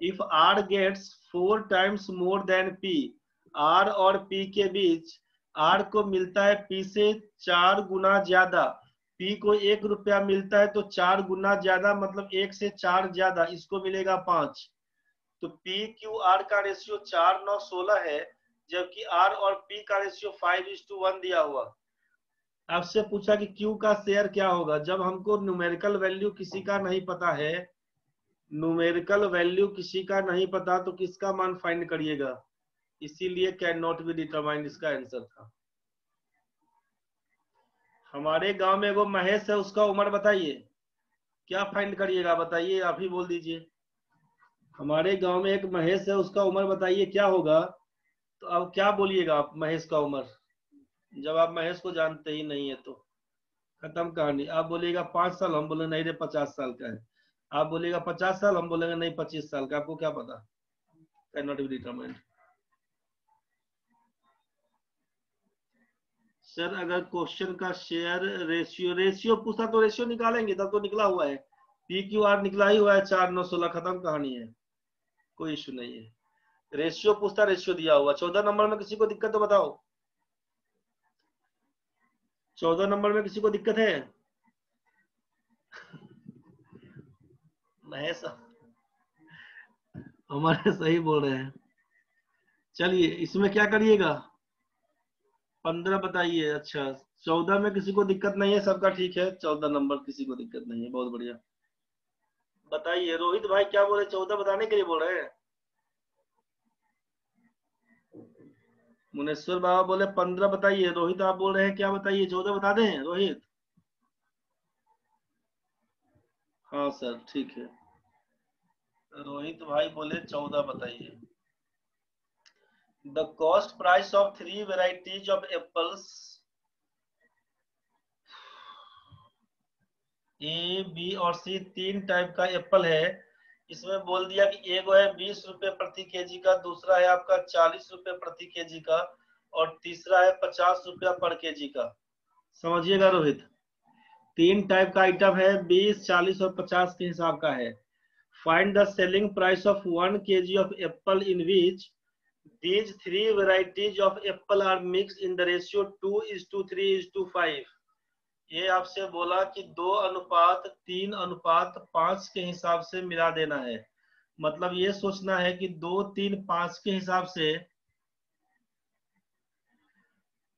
If R gets 4 times more than P, R और पी के बीच आर को मिलता है पी से 4 गुना ज्यादा, पी को 1 रुपया मिलता है तो 4 गुना ज्यादा मतलब 1 से 4 ज्यादा, इसको मिलेगा 5। तो पी क्यू आर का रेशियो 4, 9, 16 है, जबकि आर और पी का रेशियो 5:1 दिया हुआ। आपसे पूछा कि क्यू का शेयर क्या होगा। जब हमको न्यूमेरिकल वैल्यू किसी का नहीं पता है, न्यूमेरिकल वैल्यू किसी का नहीं पता तो किसका मान फाइंड करिएगा, इसीलिए कैन नॉट बी डिटरमाइंड इसका आंसर था। हमारे गांव में एगो महेश है, उसका उम्र बताइए, क्या फाइंड करिएगा बताइए, आप ही बोल दीजिए। हमारे गांव में एक महेश है, उसका उम्र बताइए क्या होगा। तो अब क्या बोलिएगा आप महेश का उम्र, जब आप महेश को जानते ही नहीं है तो खत्म कहानी। आप बोलिएगा 5 साल, हम बोले नहीं रे 50 साल का है। आप बोलिएगा 50 साल, हम बोलेंगे नहीं 25 साल का। आपको क्या पता, can not be determined. Sir अगर क्वेश्चन का शेयर रेशियो पूछा तो रेशियो निकालेंगे, तब तो निकला हुआ है, पी क्यू आर निकला ही हुआ है 4, 9, 16, खत्म कहानी है, कोई इश्यू नहीं है। रेशियो पूछता, रेशियो दिया हुआ। 14 नंबर में किसी को दिक्कत तो बताओ, 14 नंबर में किसी को दिक्कत है? महेश हमारे सही बोल रहे हैं। चलिए इसमें क्या करिएगा, 15 बताइए। अच्छा 14 में किसी को दिक्कत नहीं है, सबका ठीक है। 14 नंबर किसी को दिक्कत नहीं है, बहुत बढ़िया। बताइए रोहित भाई क्या बोले, 14 बताने के लिए बोल रहे हैं। मुनेश्वर बाबा बोले 15 बताइए। रोहित आप बोल रहे हैं क्या बताइए, 14 बता दें रोहित? हाँ सर ठीक है। रोहित भाई बोले 14 बताइए। The cost price of 3 varieties of apples A, B और सी, 3 टाइप का एप्पल है। इसमें बोल दिया कि एक है 20 रुपए प्रति केजी का, दूसरा है आपका 40 रुपए प्रति केजी का, और तीसरा है 50 रुपया पर केजी का। समझिएगा रोहित, 3 टाइप का आइटम है, 20, 40 और 50 के हिसाब का है। Find the selling price of 1 kg of apple in which these 3 varieties of apple are mixed in the ratio 2:3:5। ये आपसे बोला कि 2:3:5 के हिसाब से मिला देना है। मतलब ये सोचना है कि 2, 3, 5 के हिसाब से,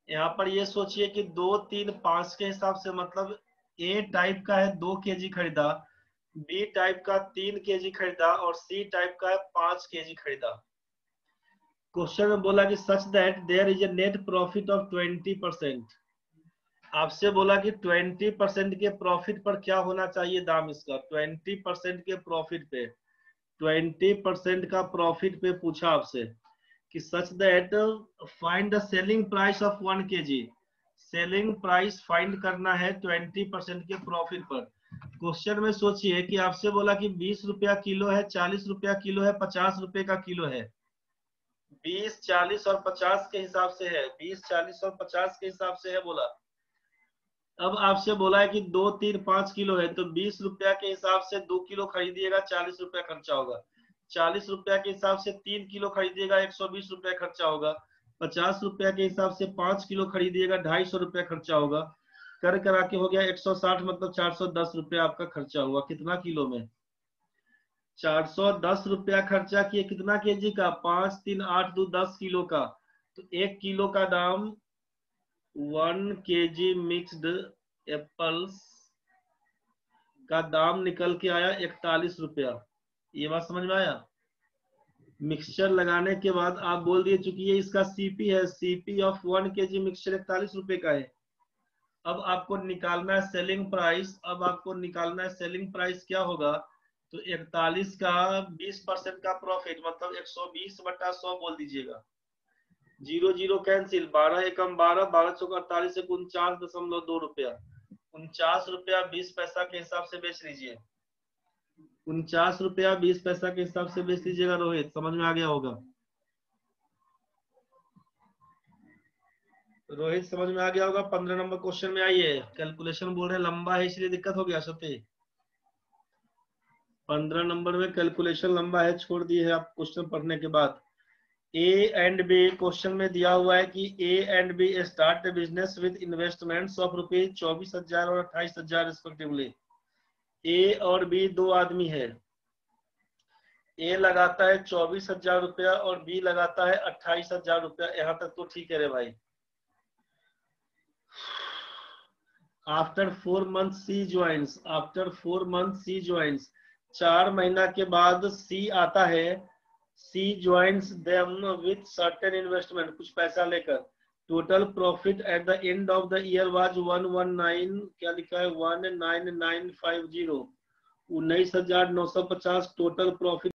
यहाँ पर ये सोचिए कि 2, 3, 5 के हिसाब से, मतलब ए टाइप का है 2 kg खरीदा, बी टाइप का 3 kg खरीदा, और सी टाइप का है 5 kg खरीदा। क्वेश्चन में बोला कि such that there is a net profit of 20%। आपसे बोला कि 20% के प्रॉफिट पर क्या होना चाहिए दाम इसका। 20% के प्रॉफिट पे, 20% का प्रॉफिट पे पूछा आपसे कि such that find the selling price of 1 kg। Selling price find करना है 20% के प्रॉफिट पर। क्वेश्चन में सोचिए कि आपसे बोला कि 20 रुपया किलो है, 40 रुपया किलो है, 50 रुपए का किलो है। 20, 40 और 50 के हिसाब से है, 20, 40 और 50 के हिसाब से है बोला। अब आपसे बोला है कि 2, 3, 5 किलो है, तो 20 रुपया के हिसाब से 2 किलो खरीदिएगा 40 रुपया खर्चा होगा। 40 रुपया के हिसाब से 3 किलो खरीदिएगा 120 रुपया खर्चा होगा। 50 रुपया के हिसाब से 5 किलो खरीदिएगा 250 रुपया खर्चा होगा। कर करा के हो गया 160, मतलब 410 रुपया आपका खर्चा हुआ। कितना किलो में? 410 रुपया खर्चा किए। कितना केजी का? 5, 3, 8, 2, 10 किलो का। तो 1 किलो का दाम 1 kg मिक्स्ड एप्पल्स का दाम निकल के आया 41 रुपया। ये बात समझ में आया? मिक्सचर लगाने के बाद आप बोल दिए चूंकि ये इसका सीपी है, सीपी ऑफ 1 kg मिक्सचर 41 रुपए का है। अब आपको निकालना है सेलिंग प्राइस। अब आपको निकालना है सेलिंग प्राइस क्या होगा, तो 41 का 20% का प्रॉफिट मतलब 120/100 बोल दीजिएगा। 0 कैंसिल, 12 एकम 12, 12 चौका 48 से 49.2 रुपया, 49 रुपया 20 पैसा के हिसाब से बेच लीजिए। 49 रुपया 20 पैसा के हिसाब से बेच लीजिएगा। रोहित समझ में आ गया होगा? रोहित समझ में आ गया होगा? 15 नंबर क्वेश्चन में आइए। कैलकुलेशन बोल रहे हैं लंबा है इसलिए दिक्कत हो गया सत्य। 15 नंबर में कैलकुलेशन लंबा है, छोड़ दिए है आप क्वेश्चन पढ़ने के बाद। ए एंड बी क्वेश्चन में दिया हुआ है कि A and B start business with investments of rupees 24,000 और 28,000 रिस्पेक्टिवली। ए और बी दो आदमी है। ए लगाता है 24,000 रुपया और बी लगाता है 28,000 रुपया। यहाँ तक तो ठीक है रे भाई। After 4 months C joins, after 4 months C joins, 4 महीना के बाद सी आता है। C joins them with certain investment, कुछ पैसा लेकर। Total profit at the end of the year was 119, क्या लिखा है 19950, 19,950 टोटल प्रॉफिट